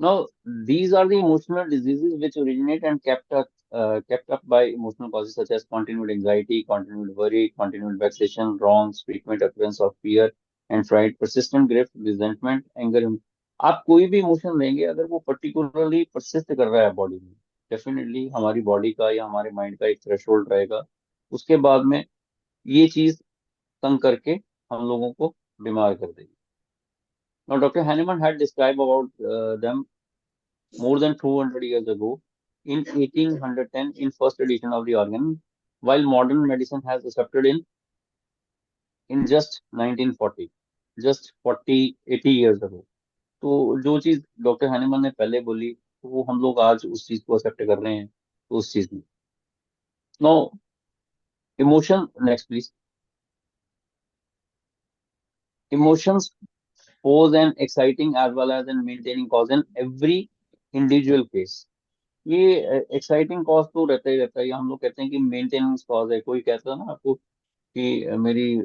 S3: Now, these are the emotional diseases which originate and kept up by emotional causes such as continued anxiety, continued worry, continued vexation, wrongs, frequent occurrence of fear and fright, persistent grief, resentment, anger. आप कोई भी emotion लेंगे, अगर वो particularly persist कर रहा है body में, डेफिनेटली हमारी बॉडी का या हमारे माइंड का एक थ्रेशोल्ड रहेगा, उसके बाद में ये चीज तंग करके हम लोगों को बीमार कर देगी. Now, Dr. Hahnemann had described about them more than 200 years ago in 1810 in first edition of the organ, while modern medicine has accepted in just 1940, just 80 years ago. तो जो चीज डॉक्टर हैनेमन ने पहले बोली, तो वो हम लोग आज उस चीज को एक्सेप्ट कर रहे हैं, तो उस चीज में. No emotion, next please. Emotions pose an exciting as well as an maintaining cause in every individual case. ये एक्साइटिंग कॉज तो रहता ही रहता है. ये हम लोग कहते हैं कि मेंटेनेंस कॉज है. कोई कहता है ना आपको कि मेरी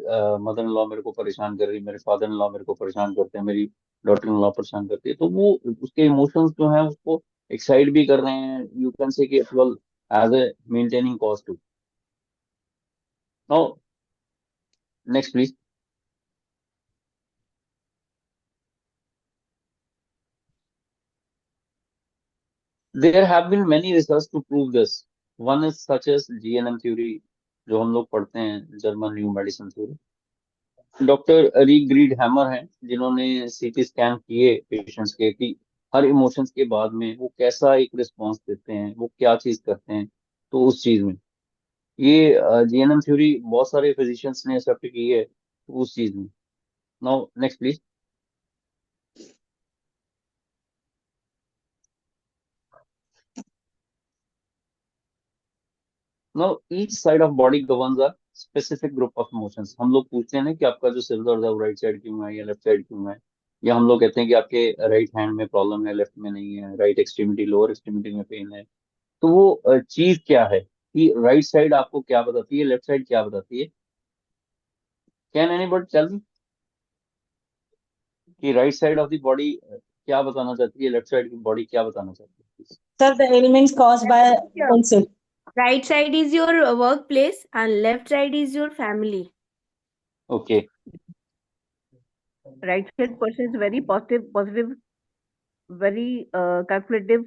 S3: मदर इन लॉ मेरे को परेशान कर रही, मेरे फादर इन लॉ मेरे को परेशान करते हैं, मेरी डॉटर इन लॉ परेशान करती है, तो वो उसके इमोशंस जो हैं उसको एक्साइट भी कर रहे हैं. यू कैन से कि as well as a maintaining cause too. Now next please. There have been many research to prove this. One is such as GNM theory, जो हम लोग पढ़ते हैं, German new medicine theory. Doctor Ryke Geerd Hamer हैं जिन्होंने CT scan किए patients के कि हर इमोशंस के बाद में वो कैसा एक रिस्पॉन्स देते हैं, वो क्या चीज करते हैं. तो उस चीज में ये जीएनएम थ्योरी बहुत सारे फिजिशियंस ने एक्सेप्ट की है, तो उस चीज में. Now next please. Now, each side of body governs a specific group of emotions. हम लोग पूछते हैं ना कि आपका जो सिर दर्द है वो राइट साइड क्यों है या लेफ्ट साइड क्यों है, या हम लोग कहते हैं कि आपके राइट हैंड में प्रॉब्लम है, लेफ्ट में नहीं है, राइट एक्सट्रीमिटी लोअर एक्सट्रीमिटी में पेन है. तो वो चीज क्या है कि राइट साइड आपको क्या बताती है, लेफ्ट साइड क्या बताती है. कैन एनीबडी टेल मी कि right side of the body क्या बताना चाहती है, लेफ्ट साइड की बॉडी क्या बताना चाहती है.
S12: Sir, the ailments caused by also.
S13: Right side is your workplace and left side is your family.
S3: Okay.
S7: Right side person is very positive, very calculative.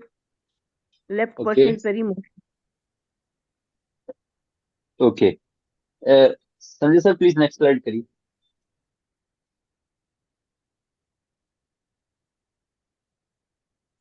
S7: Left
S3: okay.
S7: person is very emotional.
S3: Okay. Sanjay sir please next slide करिए.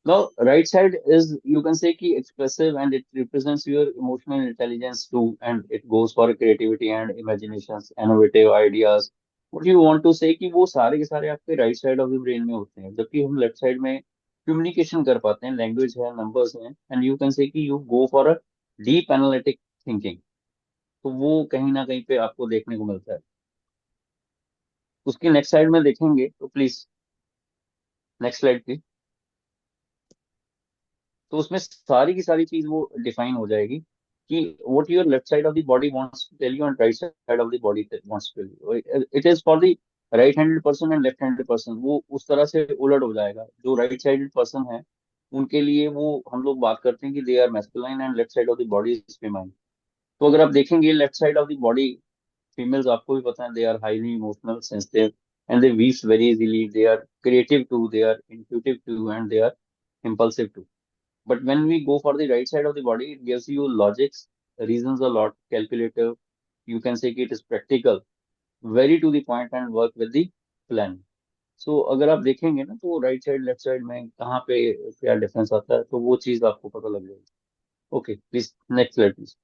S3: Now, right side is, you can say, ki expressive and it represents your emotional intelligence too, and it goes for creativity and imaginations, innovative ideas. What you want to say कि वो सारे के सारे आपके right side of the brain में होते हैं, जबकि हम लेफ्ट साइड में कम्युनिकेशन कर पाते हैं, लैंग्वेज है, नंबर्स हैं, एंड यू कैन से कि you go for a deep analytic thinking. तो वो कहीं ना कहीं पे आपको देखने को मिलता है. उसकी नेक्स्ट साइड में देखेंगे तो प्लीज नेक्स्ट स्लाइड प्लीज. तो उसमें सारी की सारी चीज वो डिफाइन हो जाएगी कि what your left side of the body wants to tell you and right side of the body wants to tell you. It is for the right handed person and left handed person. वो उस तरह से उलट हो जाएगा. जो right sided person है उनके लिए वो हम लोग बात करते हैं कि they are masculine and left side of the body is feminine. तो अगर आप देखेंगे left side of the body, females आपको भी पता है, they are highly emotional, sensitive and they weaves very easily, they are creative too, they are intuitive too and they are impulsive too. But when we go for the right side of the body, it gives you logics, reasons a lot, calculative. You can say कि it is practical, very to the point and work with the plan. So अगर आप देखेंगे ना तो right side left side में कहाँ पे क्या डिफरेंस आता है, तो वो चीज आपको पता लग जाएगी. Okay please next slide please.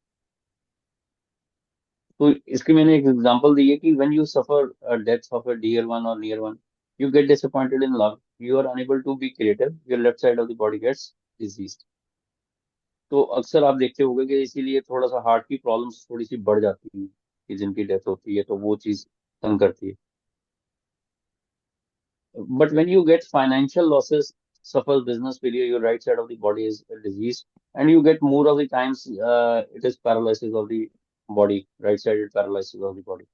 S3: तो इसकी मैंने एक एग्जांपल दी है कि when you suffer a death of a dear one or near one, you get disappointed in love, you are unable to be creative, your left side of the body gets diseased. तो अक्सर आप देखते होंगे कि इसीलिए थोड़ा सा heart की प्रॉब्लम्स थोड़ी सी बढ़ जाती हैं कि जिनकी डेथ होती है, तो वो चीज तंग करती है. But when you get financial losses, suffer business failure, your right side of the body is disease and you get more of the times it is paralysis of the body, right sided paralysis of the body.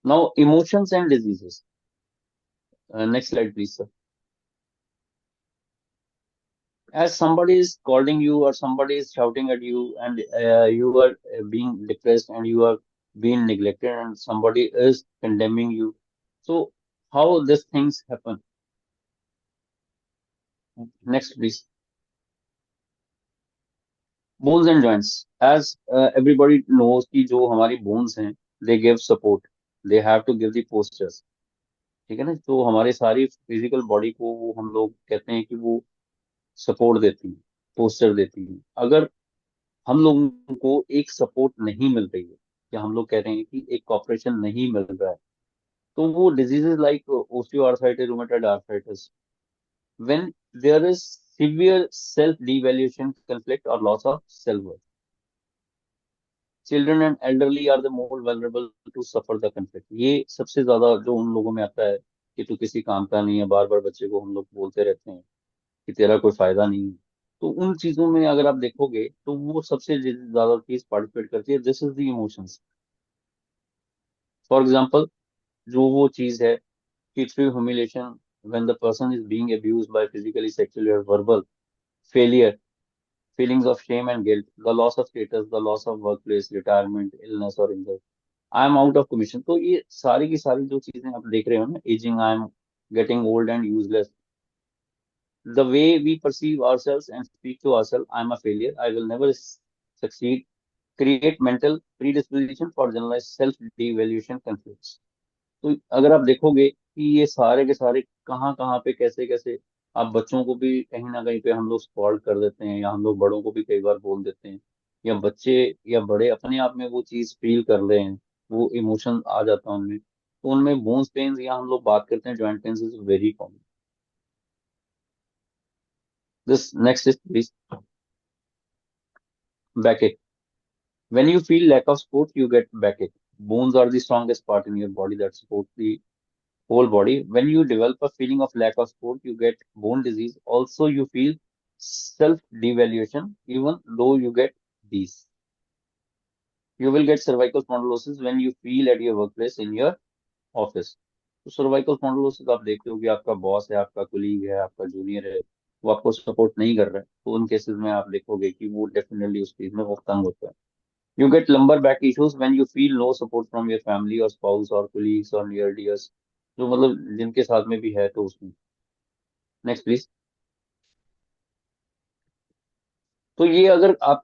S3: Now emotions and diseases. Next slide, please, sir. As somebody is calling you or somebody is shouting at you and you are being depressed and you are being neglected and somebody is condemning you. So how these things happen? Next, please. Bones and joints. As everybody knows कि जो हमारी bones हैं, they give support. They have to give the postures. ठीक है ना? तो हमारे सारी फिजिकल बॉडी को वो हम लोग कहते हैं कि वो सपोर्ट देती है, पोस्टर देती है। अगर हम लोगों को एक सपोर्ट नहीं मिल रही है या हम लोग कह रहे हैं कि एक कॉपरेशन नहीं मिल रहा है, तो वो diseases like osteoarthritis, rheumatoid arthritis, when there is severe self devaluation, conflict और loss of self worth, children and elderly are the more vulnerable to suffer the conflict. ये सबसे ज्यादा जो उन लोगों में आता है कि तू किसी काम का नहीं है, बार बार बच्चे को हम लोग बोलते रहते हैं कि तेरा कोई फायदा नहीं है। तो उन चीजों में अगर आप देखोगे तो वो सबसे ज्यादा चीज पार्टिसिपेट करती है, this is the emotions. For example, जो वो चीज है कि through humiliation, when the person is being abused by physically, sexually और verbal, failure, feelings of shame and guilt, the loss of status, the loss of workplace, retirement, illness or injury, I am out of commission। तो ये सारी की सारी जो चीजें आप देख रहे हो ना, ageing, I am getting old and useless, the way we perceive ourselves and speak to ourselves, I am a failure, I will never succeed, create mental predisposition for generalized self devaluation conflicts। तो अगर आप देखोगे कि ये सारे के सारे कहाँ कहाँ पे कैसे कैसे, आप बच्चों को भी कहीं ना कहीं पे हम लोग स्पॉइल कर देते हैं या हम लोग बड़ों को भी कई बार बोल देते हैं, या बच्चे या बड़े अपने आप में वो चीज फील कर रहे हैं, वो इमोशन आ जाता है उनमें, तो उनमें बोन्स पेन्स या हम लोग बात करते हैं joint pains is very common. This next is please back. When you feel lack of support, you get backache. Bones are the strongest part in your body that support the whole body. When you develop a feeling of lack of support, you get bone disease. Also, you feel self-devaluation, even though you get these. You will get cervical spondylosis when you feel at your workplace, in your office. तो cervical spondylosis आप देखते हो कि आपका boss है, आपका colleague है, आपका जूनियर है, वो आपको सपोर्ट नहीं कर रहा है, तो उन केसेस में आप देखोगे कि वो डेफिनेटली उस चीज में वो तंग होता है। You get lumbar back issues when you feel no support from your family or spouse or colleagues or near dears, जो मतलब जिनके साथ में भी है तो उसमें। Next please. तो ये अगर आप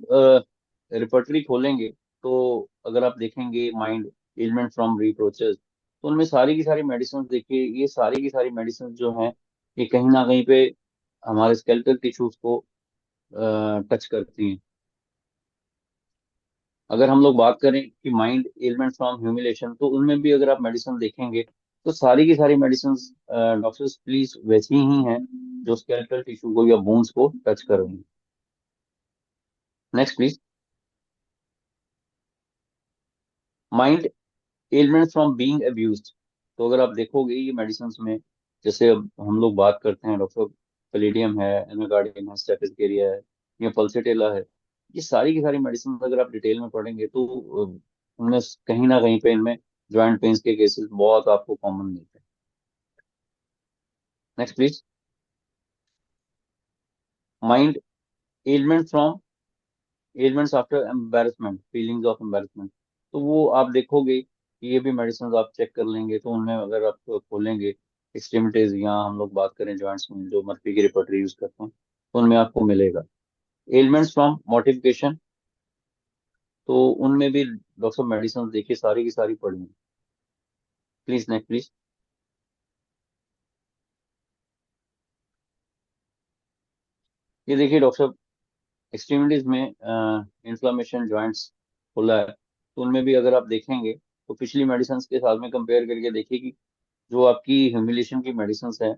S3: रिपर्टरी खोलेंगे तो अगर आप देखेंगे माइंड एलिमेंट फ्रॉम रिप्रोचेस, तो उनमें सारी की सारी मेडिसिन देखिए, ये सारी की सारी मेडिसिन जो हैं ये कहीं ना कहीं पे हमारे स्केलेटल टिश्यूज को टच करती हैं। अगर हम लोग बात करें कि माइंड एलिमेंट फ्रॉम ह्यूमिलेशन, तो उनमें भी अगर आप मेडिसिन देखेंगे तो सारी की सारी मेडिसिन, डॉक्टर्स प्लीज, वैसी ही हैं जो स्केलेटल टिश्यू को या बोन्स को टच कर रही हैं। Next please. Mind element from being abused, तो अगर आप देखोगे ये मेडिसिन में, जैसे अब हम लोग बात करते हैं डॉक्टर, पैलिडियम है, एनागार्डियम है, स्टेफिस्केरिया है या पल्सिटेला है, ये सारी की सारी मेडिसिन अगर आप डिटेल में पढ़ेंगे तो उनमें कहीं ना कहीं पे इनमें जॉइंट पेन्स के केसेस बहुत आपको कॉमन मिलते हैं। Next please. Mind element from elements after embarrassment, feelings of embarrassment, तो वो आप देखोगे कि ये भी मेडिसिन आप चेक कर लेंगे तो उनमें अगर आप खोलेंगे एक्सट्रीमिटीज या हम लोग बात करें जॉइंट्स में जो मर्फी की रिपर्टरी यूज करते हैं, तो उनमें आपको मिलेगा। एलिमेंट्स फ्रॉम मोटिफिकेशन, तो उनमें भी डॉक्टर मेडिसिन देखिए सारी की सारी पड़ी हैं। Please next please. ये देखिए डॉक्टर, एक्सट्रीमिटीज में इन्फ्लामेशन, जॉइंट्स खुला है, तो उनमें भी अगर आप देखेंगे तो पिछली मेडिसिन के साथ में कंपेयर करके देखिए कि जो आपकी ह्यूमिलेशन की मेडिसिन है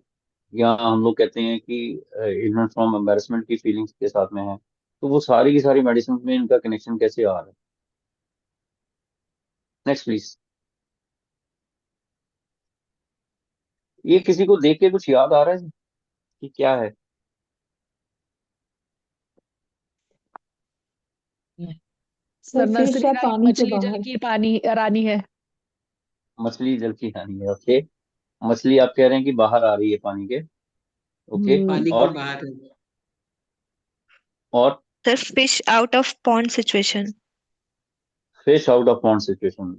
S3: या हम लोग कहते हैं कि इलनेस फ्रॉम एम्बेरसमेंट की फीलिंग्स के साथ में है, तो वो सारी की सारी मेडिसिन में इनका कनेक्शन कैसे आ रहा है। Next please. ये किसी को देख के कुछ याद आ रहा है कि क्या है?
S10: सर
S8: फिश
S10: नर्सरी
S8: है
S10: राइम,
S8: पानी के
S10: मछली जल
S8: बाहर।
S10: की पानी रानी है।
S3: मछली जल की हानि है, ओके। मछली आप कह रहे हैं कि बाहर आ रही है पानी के, ओके,
S4: पानी के
S3: और
S4: बाहर है।
S3: और
S14: The fish out of pond situation.
S3: Fish out of pond situation,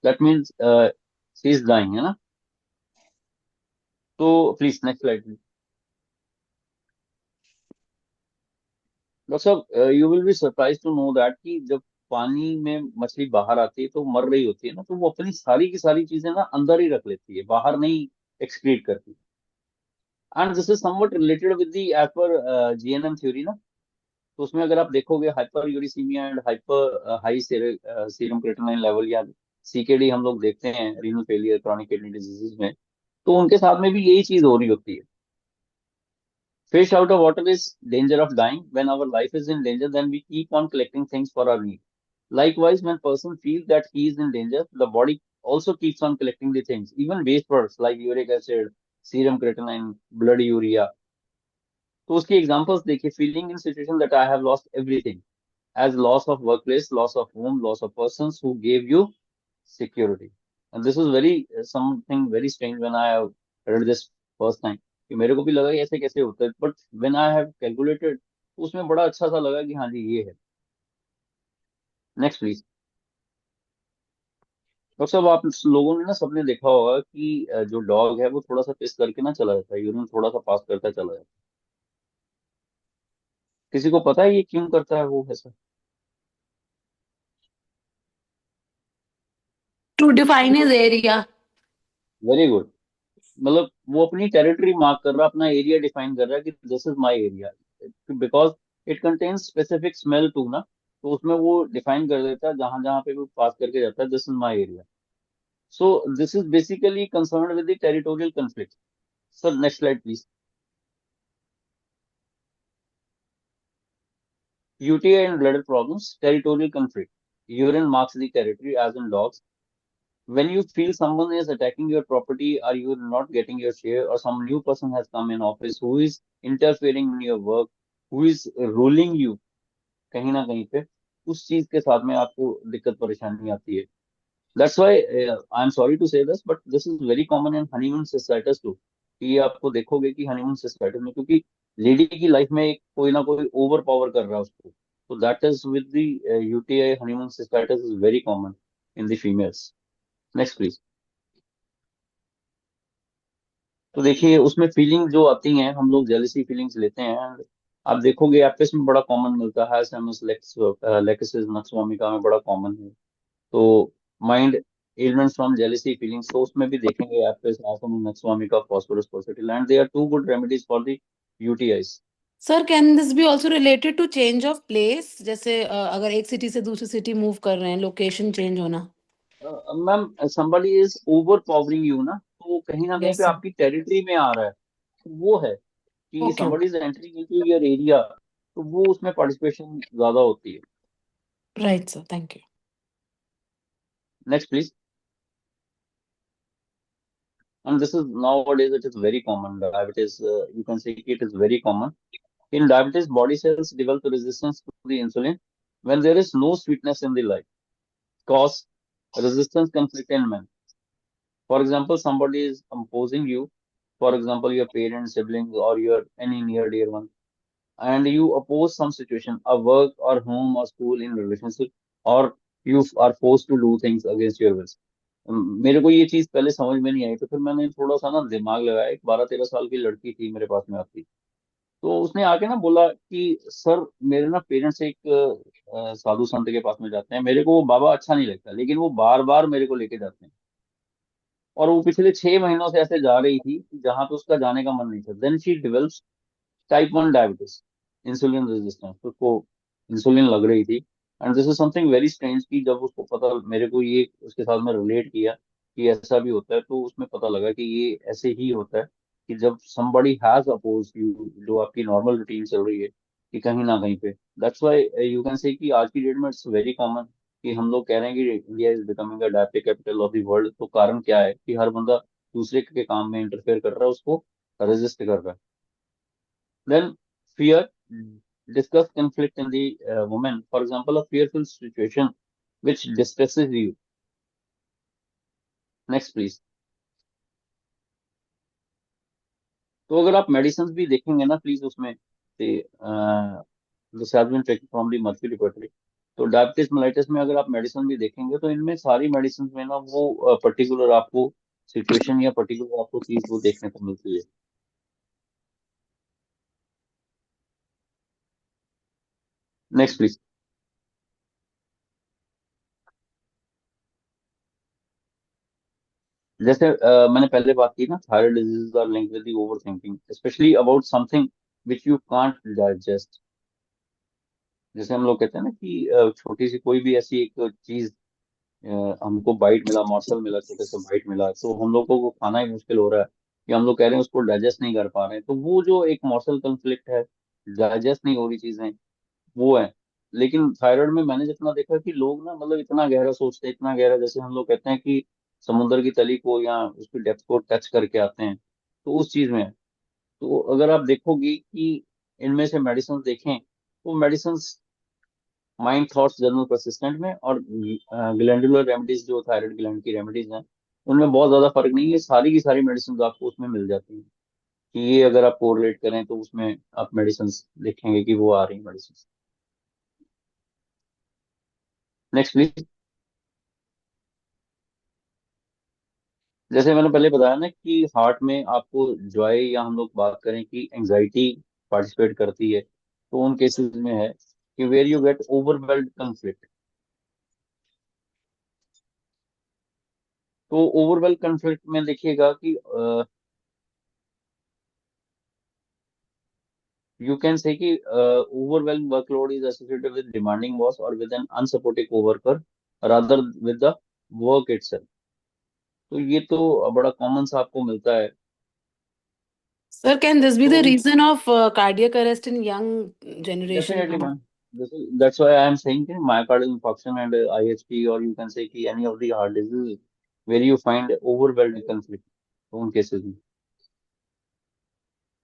S3: that means she is dying, है ना? तो प्लीज नेक्स्ट स्लाइड। डॉक्टर साहब, you will be surprise to know that कि जब पानी में मछली बाहर आती है तो मर रही होती है ना, तो वो अपनी सारी की सारी चीजें ना अंदर ही रख लेती है, बाहर नहीं एक्सक्रीट करती। And this is somewhat related with the as per GNM theory ना। तो उसमें अगर आप देखोगे hyper uricemia and hyper high serum creatinine level या सीकेडी हम लोग देखते हैं renal failure chronic kidney diseases में, तो उनके साथ में भी यही चीज हो रही होती है। Fish out of water is danger of dying. When our life is in danger, then we keep on collecting things for our need. Likewise, when person feels that he is in danger, the body also keeps on collecting the things, even waste products like uric acid, serum creatinine, blood urea. तो उसकी examples देखिए, feeling in situation that I have lost everything, as loss of workplace, loss of home, loss of persons who gave you security. And this is very something very strange when I have read this first time, कि मेरे को भी लगा कि ऐसे कैसे होता है, but when I have calculated तो उसमें बड़ा अच्छा सा लगा कि हाँ जी ये है। Next please. डॉक्टर साहब, आप लोगों ने ना सबने देखा होगा कि जो डॉग है वो थोड़ा सा पिस करके ना चला जाता है, यूरिन थोड़ा सा पास करता चला जाता है। किसी को पता है ये क्यों करता है वो ऐसा?
S6: To define his area.
S3: Very good. मतलब वो अपनी टेरिटरी मार्क कर रहा है, अपना एरिया डिफाइन कर रहा है कि this is my area, because it contains specific smell too ना, तो उसमें वो डिफाइन कर देता है जहां जहां पे वो पास करके जाता है, this is my area. So this is basically concern with the territorial conflict. Sir next slide please. UTI and bladder problems, territorial conflict. Urine marks the territory, as in dogs. When you feel someone is attacking your property or you're not getting your share, or some new person has come in office who is interfering in your work, who is ruling you, कहीं ना कहीं पे उस चीज के साथ में आपको दिक्कत परेशानी आती है। That's why I am sorry to say this, but this is very common in honeymoon cystitis too. ये आपको देखोगे कि हनीमून सिस्टाइटिस में, क्योंकि लेडी की लाइफ में एक कोई ना कोई ओवर पावर कर रहा है उसको, तो that is with the UTI honeymoon cystitis is very common in the females. Next please. तो देखिए उसमें फीलिंग जो आती हैं, हम लोग जेलसी फीलिंग्स लेते हैं। and आप देखोगे एप्स में बड़ा कॉमन मिलता है, एसएमएस लेक्सिस नक्सवामिका में बड़ा कॉमन है। तो mind elements from jealousy feelings, तो उसमें भी देखेंगे apis SMS nux vomica phosphorus positive, and they are too good remedies for the UTIs।
S6: Sir, can this be also related to change of place? जैसे अगर एक सिटी से दूसरी सिटी मूव कर रहे हैं, लोकेशन चेंज होना।
S3: Ma'am somebody is overpowering you ना, तो वो कहीं ना कहीं
S6: Yes,
S3: पे
S6: sir.
S3: आपकी टेरिटरी में आ रहा है, तो वो है कि
S6: Okay,
S3: somebody
S6: okay.
S3: is entering into your area, तो वो उसमें पार्टिसिपेशन ज्यादा होती है।
S6: Right, sir. Thank you.
S3: Next please. And this is nowadays it is very common. Diabetes, you can say it is very common. In diabetes, body cells develop resistance to the insulin when there is no sweetness in the life. Cause resistance conflict in men. For example, somebody is opposing you. For example, your parents, siblings, or your any near dear one, and you oppose some situation, a work or home or school in relationship, or you are forced to do things against your will. मेरे को ये चीज पहले समझ में नहीं आई, तो फिर मैंने थोड़ा सा ना दिमाग लगाया। एक 12-13 साल की लड़की थी मेरे पास में आती, तो उसने आके ना बोला कि सर मेरे ना पेरेंट्स एक साधु संत के पास में जाते हैं, मेरे को वो बाबा अच्छा नहीं लगता, लेकिन वो बार बार मेरे को लेके जाते हैं, और वो पिछले 6 महीनों से ऐसे जा रही थी जहां पे उसका जाने का मन नहीं था। Then she develops type 1 diabetes, insulin resistance, उसको इंसुलिन लग रही थी। And this is something very strange कि जब उसको पता, मेरे को ये उसके साथ में रिलेट किया कि ऐसा भी होता है, तो उसमें पता लगा कि ये ऐसे ही होता है कि जब somebody हैज अपोज यू, जो आपकी नॉर्मल रूटीन चल रही है, कि कहीं ना कहीं पे, that's why you can say कि आज की डेट में इट्स वेरी कॉमन कि हम लोग कह रहे हैं कि India is becoming a diabetic capital of the world. तो कारण क्या है कि हर बंदा दूसरे के काम में इंटरफेयर कर रहा है, उसको रेजिस्ट कर रहा है। Then fear, discuss conflict in the woman. For example, a fearful situation which distresses you. Next, please. तो अगर आप मेडिसिन भी देखेंगे ना प्लीज उसमें this has been taken from the mercury repertory, तो डायबिटीज मेलाइटिस में अगर आप मेडिसिन भी देखेंगे तो इनमें सारी मेडिसिन में ना वो पर्टिकुलर आपको सिचुएशन या पर्टिकुलर आपको चीज वो देखने को मिलती है। Next please. जैसे मैंने पहले बात की ना, thyroid disease are linked with the over thinking specially about something which you can't digest. जैसे हम लोग कहते हैं ना कि छोटी सी कोई भी ऐसी एक चीज हमको बाइट मिला, मॉर्सल मिला, छोटे से बाइट मिला, तो हम लोग को वो खाना ही मुश्किल हो रहा है या हम लोग कह रहे हैं उसको डाइजेस्ट नहीं कर पा रहे हैं, तो वो जो एक मॉर्सल कन्फ्लिक्ट है, डाइजेस्ट नहीं हो रही चीजें, वो है। लेकिन थायराइड में मैंने जितना देखा कि लोग ना मतलब इतना गहरा सोचते हैं, इतना गहरा, जैसे हम लोग कहते हैं कि समुद्र की तली को या उसकी डेप्थ को टच करके आते हैं, तो उस चीज में है। तो अगर आप देखोगी कि इनमें से मेडिसिन देखें तो medicine mind thoughts general persistent में और ग्लैंडुलर रेमेडीज जो थायराइड ग्लैंड की रेमेडीज हैं उनमें बहुत ज्यादा फर्क नहीं है, सारी की सारी मेडिसिन आपको उसमें मिल जाती हैं। कि ये अगर आप कोरिलेट करें तो उसमें आप मेडिसिन देखेंगे कि वो आ रही मेडिसिन। Next please. जैसे मैंने पहले बताया ना कि हार्ट में आपको जॉय या हम लोग बात करें कि एंजाइटी पार्टिसिपेट करती है, तो उन केसेस में है कि where you get overwhelmed conflict. तो ओवरवेल्ड कंफ्लिक्ट में देखिएगा कि you can say कि overwhelming workload is associated with demanding boss or with an unsupportive coworker rather with the work itself। तो ये तो बड़ा कॉमन सा आपको मिलता है।
S6: Sir, can this be
S3: तो
S6: the reason of cardiac arrest in young generation
S3: definitely
S6: now?
S3: Ma'am, that's why I am saying कि myocardial infarction and IHP or you can say कि any of the heart disease where you find overwhelming conflict, तो उन cases में।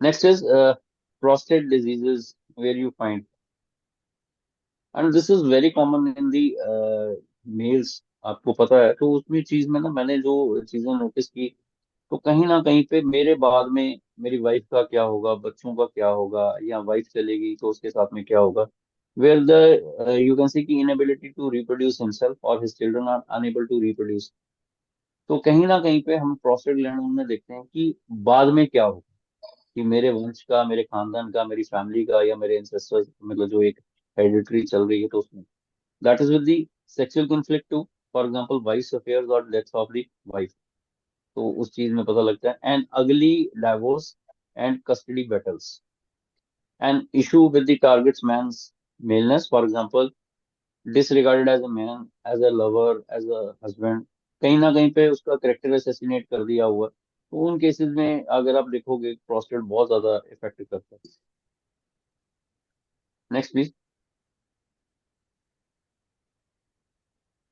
S3: Next is prostate diseases where you find, and this is very common in the males, आपको पता है। तो उसमें चीज में ना मैंने जो चीजें नोटिस की, तो कहीं ना कहीं पे मेरे बाद में मेरी वाइफ का क्या होगा, बच्चों का क्या होगा, या वाइफ चलेगी तो उसके साथ में क्या होगा, where the you can see की इनएबिलिटी टू रिप्रोड्यूस हिमसेल्फ और his children are unable to reproduce. तो कहीं ना कहीं पे हम प्रोस्टेट ग्लैंड में देखते हैं कि बाद में क्या होगा, कि मेरे वंश का, मेरे खानदान का, मेरी फैमिली का या मेरे एंसेस्टर्स, मतलब जो एक हेरिडिटरी चल रही है, तो उसमें that is with the sexual conflict too, for example wife's affairs or death of the wife। तो उस चीज में पता लगता है। And ugly divorce and custody battles and issue with the targets man's maleness, for example disregarded as a man, as a lover, as a husband, कहीं ना कहीं पे उसका करेक्टर असैसिनेट कर दिया हुआ, तो उन केसेस में अगर आप देखोगे प्रोस्टेट बहुत ज्यादा इफेक्ट करता है। Next please.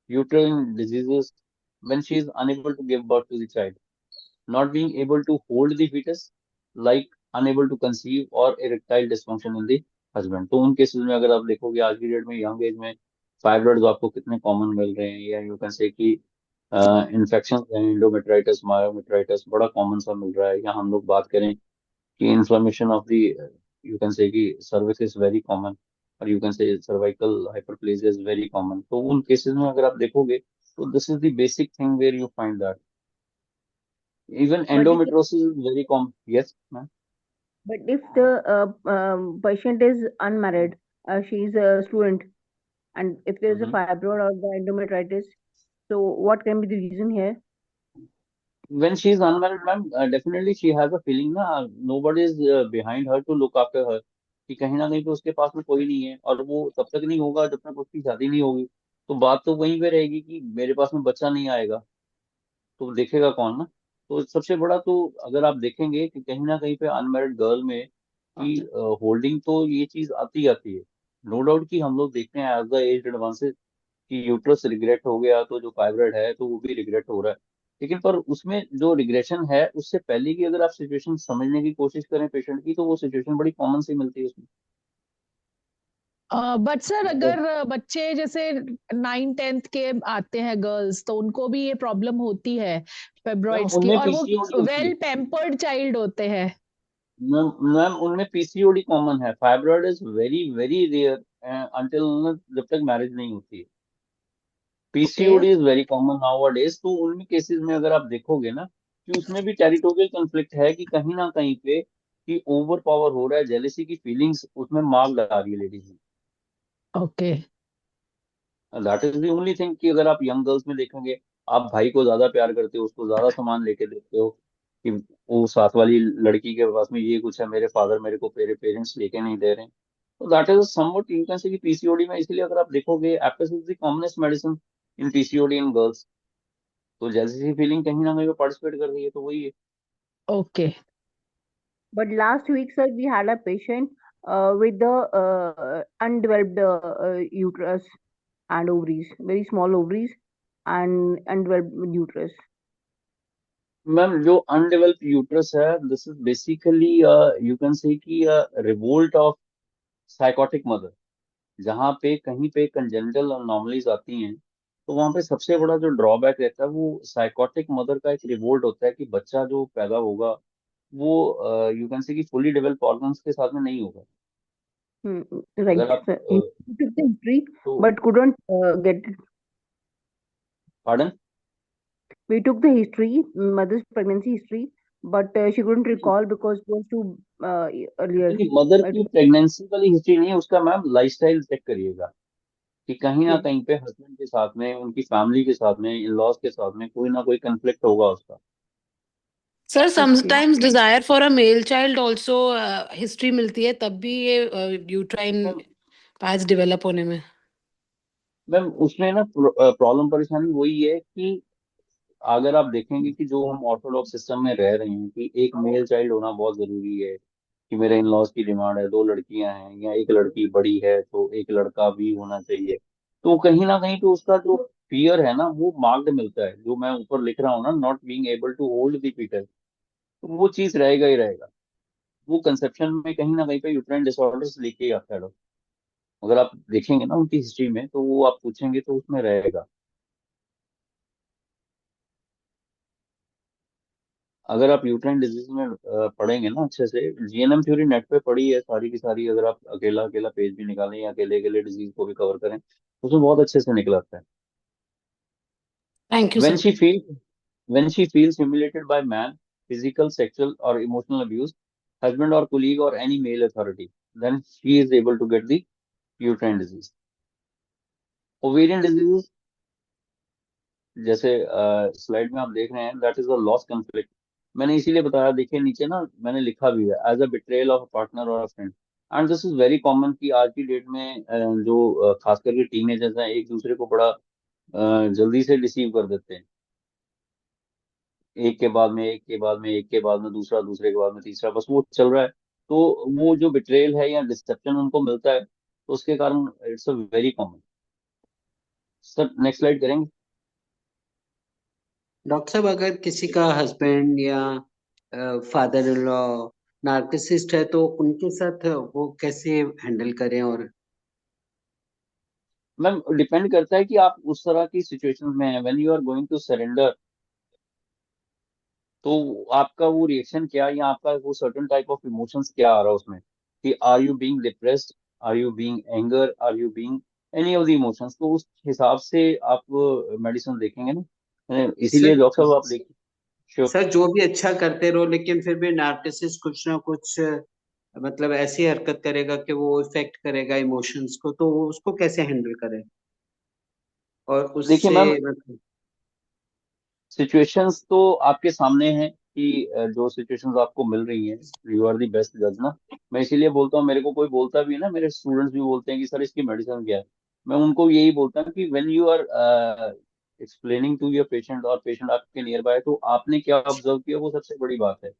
S3: uterine diseases when she is unable to give birth to the child, not being able to hold the fetus, like unable to conceive or erectile dysfunction in the husband। तो उन केसेस में अगर आप देखोगे आज की date में यंग एज में फाइब्रॉइड्स आपको कितने कॉमन मिल रहे हैं, या यू कैन से कि इन्फेक्शन एंडोमेट्राइटिस, मायोमेट्राइटिस बड़ा कॉमन सा मिल रहा है। या हम लोग बात करें कि inflammation of the you can say कि सर्विस इज वेरी कॉमन, और you can say cervical hyperplasia is very common. तो उन केसेस में अगर आप देखोगे तो this is the basic thing where you find that. Even
S7: But if
S3: endometriosis is very common. Yes, ma'am.
S7: but if the patient is unmarried, she is a student, and if there is a
S3: Mhm.
S7: fibroid or the endometritis, so what can be the reason here?
S3: When she is unmarried, ma'am, definitely she has a feeling ना, nobody is behind her to look after her, कि कहीं ना कहीं पे उसके पास में कोई नहीं है, और वो तब तक नहीं होगा जब तक उसकी शादी नहीं होगी। तो बात तो वहीं पे रहेगी कि मेरे पास में बच्चा नहीं आएगा, तो देखेगा कौन ना। तो सबसे बड़ा तो अगर आप देखेंगे कि कहीं ना कहीं पे अनमैरिड गर्ल में कि होल्डिंग तो ये चीज आती आती है। नो डाउट कि हम लोग देखते हैं एज द एज एडवांसेस कि यूट्रस रिग्रेट हो गया तो जो फाइब्रॉइड है तो वो भी रिग्रेट हो रहा है। लेकिन पर उसमें जो रिग्रेशन है उससे पहले की अगर आप सिचुएशन समझने की कोशिश करें पेशेंट की, तो वो सिचुएशन बड़ी कॉमन सी मिलती है उसमें।
S10: बट सर
S3: मतलब
S10: अगर बच्चे जैसे 9th-10th के आते हैं गर्ल्स, तो उनको भी ये प्रॉब्लम होती है
S3: मैम
S10: फेब्रॉइड्स की,
S3: उनमें
S10: और वो
S3: पीसीओडी होती
S10: वेल
S3: है।
S10: पैम्पर्ड चाइल्ड होते हैं।
S3: मैम उनमें पीसीओडी कॉमन है, fibroid is very very rare until जब तक मैरिज नहीं होती है। PCOD is very common now तो उनमें केसेस में अगर आप देखोगे ना कि उसमें भी टेरिटोरियल कन्फ्लिक्ट है कि कहीं ना कहीं पे कि ओवर पावर हो रहा है, जेलेसी की फीलिंग्स उसमें मार्क्ड आ रही है लेडीज में।
S10: Okay
S3: that is the only thing कि अगर आप यंग गर्ल्स में देखेंगे, आप भाई को ज्यादा प्यार करते हो, उसको ज्यादा सामान लेके देते हो कि वो साथ वाली लड़की के पास में ये कुछ है, मेरे फादर मेरे को मेरे पेरेंट्स लेके नहीं दे रहे हैं। तो that is somewhat you can say कि पीसीओडी में, इसलिए अगर आप देखोगे Apis is the commonest medicine in PCOD in girls. तो जैसी फीलिंग कहीं ना कहीं पे पार्टिसिपेट कर रही है, तो वही है।
S10: Okay
S7: But last week, sir, we had a patient with the undeveloped uterus and ovaries, very small ovaries and undeveloped uterus.
S3: Ma'am जो अनडेवलप्ड यूट्रस है, this is basically you can say कि revolt of psychotic mother. जहाँ पे कहीं पे congenital anomalies आती हैं, तो वहाँ पे सबसे बड़ा जो ड्रॉबैक रहता है वो साइकोटिक मदर का एक रिवोल्ट होता है कि बच्चा जो पैदा होगा वो यू कैन से कि फुली डेवलप ऑर्गन्स के साथ में नहीं होगा।
S7: Right,
S3: अगर आप
S7: sir. He took the history,
S3: तो
S7: but couldn't get it.
S3: Pardon,
S7: We took the history, mother's pregnancy history, but she couldn't recall because it was too earlier.
S3: Mother
S7: It
S3: की pregnancy वाली हिस्ट्री नहीं है उसका, ma'am lifestyle check करिएगा कि कहीं ना
S7: was-
S3: कहीं पे हस्बैंड के साथ में, उनकी फैमिली के साथ में, इन लॉज के साथ में कोई ना कोई कंफ्लिक्ट होगा उसका।
S6: Sir
S7: okay.
S6: Sometimes desire for a male child also history मिलती है, तब भी ये यूट्राइन पैच डेवलप होने में।
S3: मैम उसमें ना प्रॉब्लम परेशानी वही है कि अगर आप देखेंगे कि जो हम ऑर्थोडॉक्स सिस्टम में रह रहे हैं कि एक मेल चाइल्ड होना बहुत जरूरी है, कि मेरे इन लॉज की डिमांड है, दो लड़कियां हैं या एक लड़की बड़ी है तो एक लड़का भी होना चाहिए, तो कहीं ना कहीं तो उसका जो फियर है ना वो मार्क्ड मिलता है, जो मैं ऊपर लिख रहा हूँ ना, not being able to hold the foetus, तो वो चीज रहेगा ही रहेगा। वो कंसेप्शन में कहीं ना कहीं पे यूट्राइन डिसऑर्डर्स लेके ही आता है डॉक्टर। अगर आप देखेंगे ना उनकी हिस्ट्री में तो वो आप पूछेंगे तो उसमें रहेगा। अगर आप यूट्राइन डिजीज में पढ़ेंगे ना अच्छे से, जीएनएम थ्योरी नेट पे पढ़ी है सारी की सारी, अगर आप अकेला अकेला पेज भी निकालें या अकेले अकेले डिजीज को भी कवर करें, उसमें बहुत अच्छे से निकल आता है।
S6: Thank you
S3: when
S6: sir.
S3: she feels when she feels humiliated by man, physical, sexual or emotional abuse, husband or colleague or any male authority, then she is able to get the uterine disease. Ovarian diseases, जैसे slide में आप देख रहे हैं, that is a loss conflict. मैंने इसीलिए बताया, देखिए नीचे ना मैंने लिखा भी है, as a betrayal of a partner और a friend. And this is very common कि आज की डेट में जो खास करके टीनेजर्स हैं एक दूसरे को बड़ा जल्दी से डिसीव कर देते हैं, एक के बाद में एक के बाद में एक के बाद में दूसरा, दूसरे के बाद में तीसरा, बस वो चल रहा है। तो वो जो बिट्रेयल है या डिसेप्शन उनको मिलता है, तो उसके कारण it's a very common. Sir next slide करेंगे।
S15: डॉक्टर साहब, अगर किसी का हस्बैंड या फादर इन लॉ नार्सिसिस्ट है तो उनके साथ वो कैसे हैंडल करें? और
S3: मैम डिपेंड करता है कि आप उस तरह की सिचुएशन में हैं, when you are going to surrender, तो आपका वो रिएक्शन क्या, या आपका वो सर्टेन टाइप ऑफ इमोशंस क्या आ रहा है उसमें, कि are you being depressed, are you being anger, are you being any of the emotions, तो उस हिसाब से आप मेडिसिन देखेंगे ना। इसीलिए
S15: सर
S3: डॉक्टर साहब आप देखिए। श्योर।
S15: सर जो भी अच्छा करते रहो, लेकिन फिर भी नार्सिसिस्ट कुछ ना कुछ मतलब ऐसी हरकत करेगा कि वो इफेक्ट करेगा इमोशंस को, तो वो उसको कैसे हैंडल करें? और
S3: देखिए
S15: उससे
S3: मैम,
S15: मतलब
S3: सिचुएशंस तो आपके सामने हैं कि जो सिचुएशंस आपको मिल रही हैं, यू आर द बेस्ट जज ना। मैं इसीलिए बोलता हूँ, मेरे को कोई बोलता भी है ना, मेरे स्टूडेंट्स भी बोलते हैं कि सर इसकी मेडिसिन क्या है, मैं उनको यही बोलता हूँ कि when you are explaining to your patient और पेशेंट आपके नियर बाय, तो आपने क्या ऑब्जर्व किया वो सबसे बड़ी बात है।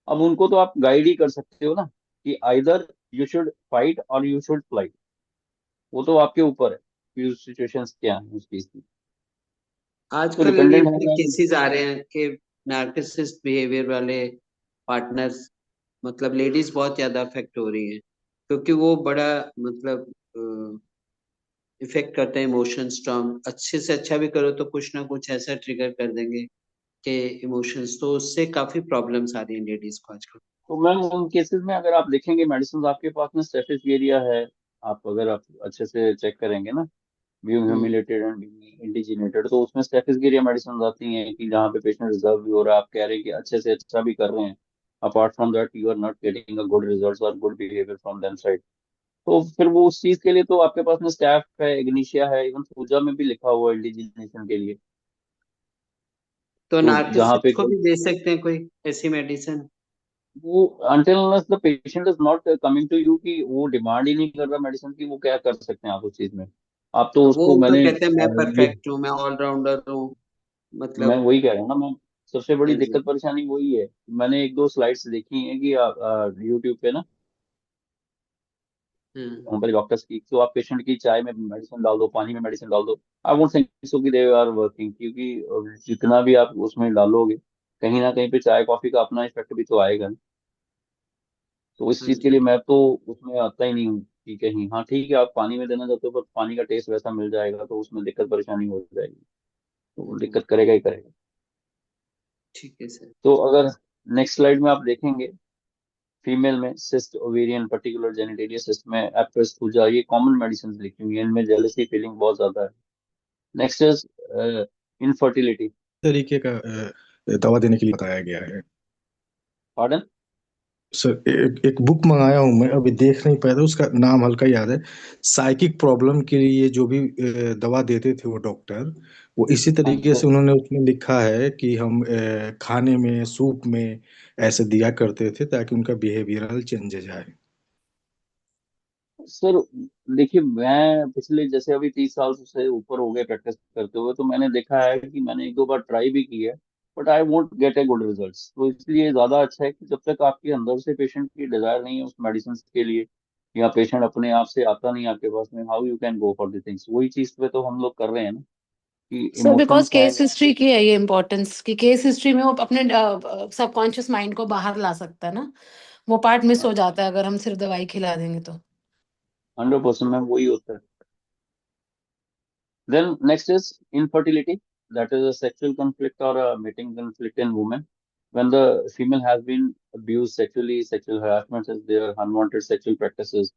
S3: अब उनको तो आप गाइड ही कर सकते हो ना, कि आइदर यू शुड फाइट और यू शुड फ्लाइट, वो तो आपके ऊपर है कि उस सिचुएशंस क्या है उस चीज की। तो
S15: आजकल ये
S3: डिपेंडेंट है
S15: बड़े
S3: मैम।
S15: केसेस आ रहे हैं कि नार्सिसिस्ट बिहेवियर वाले पार्टनर्स, मतलब लेडीज बहुत ज्यादा अफेक्ट हो रही हैं, क्योंकि वो बड़ा मतलब इफेक्ट करते हैं इमोशंस। तो हम अच्छे से अच्छा भी करो तो कुछ ना कुछ ऐसा ट्रिगर कर देंगे कि इमोशंस, तो उससे काफी प्रॉब्लम्स आ रही हैं लेडीज को आजकल।
S3: तो मैम उन केसेस में अगर आप देखेंगे मेडिसिन आपके पास में स्टेफिस है, आप अच्छे से चेक करेंगे ना, बीइंग ह्यूमिलेटेड एंड इंडिजिनेटेड, तो उसमें स्टेफिस मेडिसिन आती हैं कि जहाँ पे पेशेंट रिजर्व भी हो रहा है, आप कह रहे हैं कि अच्छे से अच्छा भी कर रहे हैं, apart from that you are not getting a good results और good behaviour from them side, तो फिर वो उस चीज के लिए तो आपके पास में स्टैफ है, इग्निशिया है, इवन पूजा में भी लिखा हुआ है इंडिजिनेशन के लिए।
S15: तो
S3: तो जहाँ पे
S15: नार्सिसिस्ट को भी दे सकते हैं कोई ऐसी मेडिसिन?
S3: वो until unless the patient is not coming to you, कि वो डिमांड ही नहीं कर रहा मेडिसिन की, वो क्या कर सकते हैं आप उस चीज में। आप तो
S15: वो
S3: उसको
S15: तो
S3: मैंने
S15: कहते हैं मैं
S3: ये
S15: परफेक्ट हूँ, मैं ऑलराउंडर हूँ,
S3: मैं
S15: मतलब।
S3: वही कह रहा हूँ ना मैम, सबसे
S15: हाँ
S3: बड़ी
S15: जी।
S3: दिक्कत परेशानी वही है। मैंने एक दो स्लाइड्स देखी हैं कि यूट्यूब पे ना, वहाँ पर डॉक्टर्स की, तो आप पेशेंट की चाय में मेडिसिन डाल दो, पानी में मेडिसिन डाल दो, आई वोंट थिंक सो कि दे आर वर्किंग, क्योंकि जितना भी आप उसमें डालोगे, कहीं ना कहीं पे चाय कॉफी का अपना इफेक्ट भी तो आएगा। तो इस
S15: हाँ
S3: चीज के लिए
S15: जी।
S3: मैं तो उसमें आता ही नहीं हूँ कि कहीं, हाँ ठीक है आप पानी में देना चाहते हो, पर पानी का टेस्ट वैसा मिल जाएगा तो उसमें दिक्कत परेशानी हो जाएगी, तो वो दिक्कत करेगा ही करेगा।
S15: ठीक है सर।
S3: तो अगर नेक्स्ट स्लाइड में आप देखेंगे, फीमेल में cyst ovarian particular genitalia cyst में एप्रेस पूजा, ये कॉमन मेडिसिन लिखी हुई है, इनमें जेलसी फीलिंग बहुत ज्यादा है। Next is infertility.
S11: तरीके का दवा देने के लिए बताया गया है।
S3: पार्डन?
S11: सर एक बुक मंगाया हूँ मैं, अभी देख नहीं पाया था, उसका नाम हल्का याद है। साइकिक प्रॉब्लम के लिए जो भी दवा देते थे वो डॉक्टर, वो इसी तरीके से उन्होंने उसमें लिखा है कि हम खाने में, सूप में ऐसे दिया करते थे ताकि उनका बिहेवियरल चेंजेज आए।
S3: सर देखिए, मैं पिछले जैसे अभी 30 साल से ऊपर हो गए प्रैक्टिस करते हुए, तो मैंने देखा है कि मैंने एक दो बार ट्राई भी की है, but I won't get a good results. तो इसलिए ज्यादा अच्छा है कि जब तक आपके अंदर से पेशेंट की डिजायर नहीं है उस मेडिसिन के लिए, या पेशेंट अपने आप से आता नहीं आपके पास में, how you can go for the things, वही चीज पे तो हम लोग कर रहे हैं ना, कि
S6: सर बिकॉज
S3: इमोशंस हैं
S6: केस हिस्ट्री की है ये इम्पोर्टेंस, कि केस हिस्ट्री में वो अपने सबकॉन्शियस माइंड को बाहर ला सकता है ना, वो पार्ट मिस हो जाता है अगर हम सिर्फ दवाई खिला देंगे तो।
S3: 100% में वही होता है। Then next is infertility, that is a sexual conflict or a mating conflict in women. When the female has been abused sexually, sexual harassment is there, unwanted sexual practices.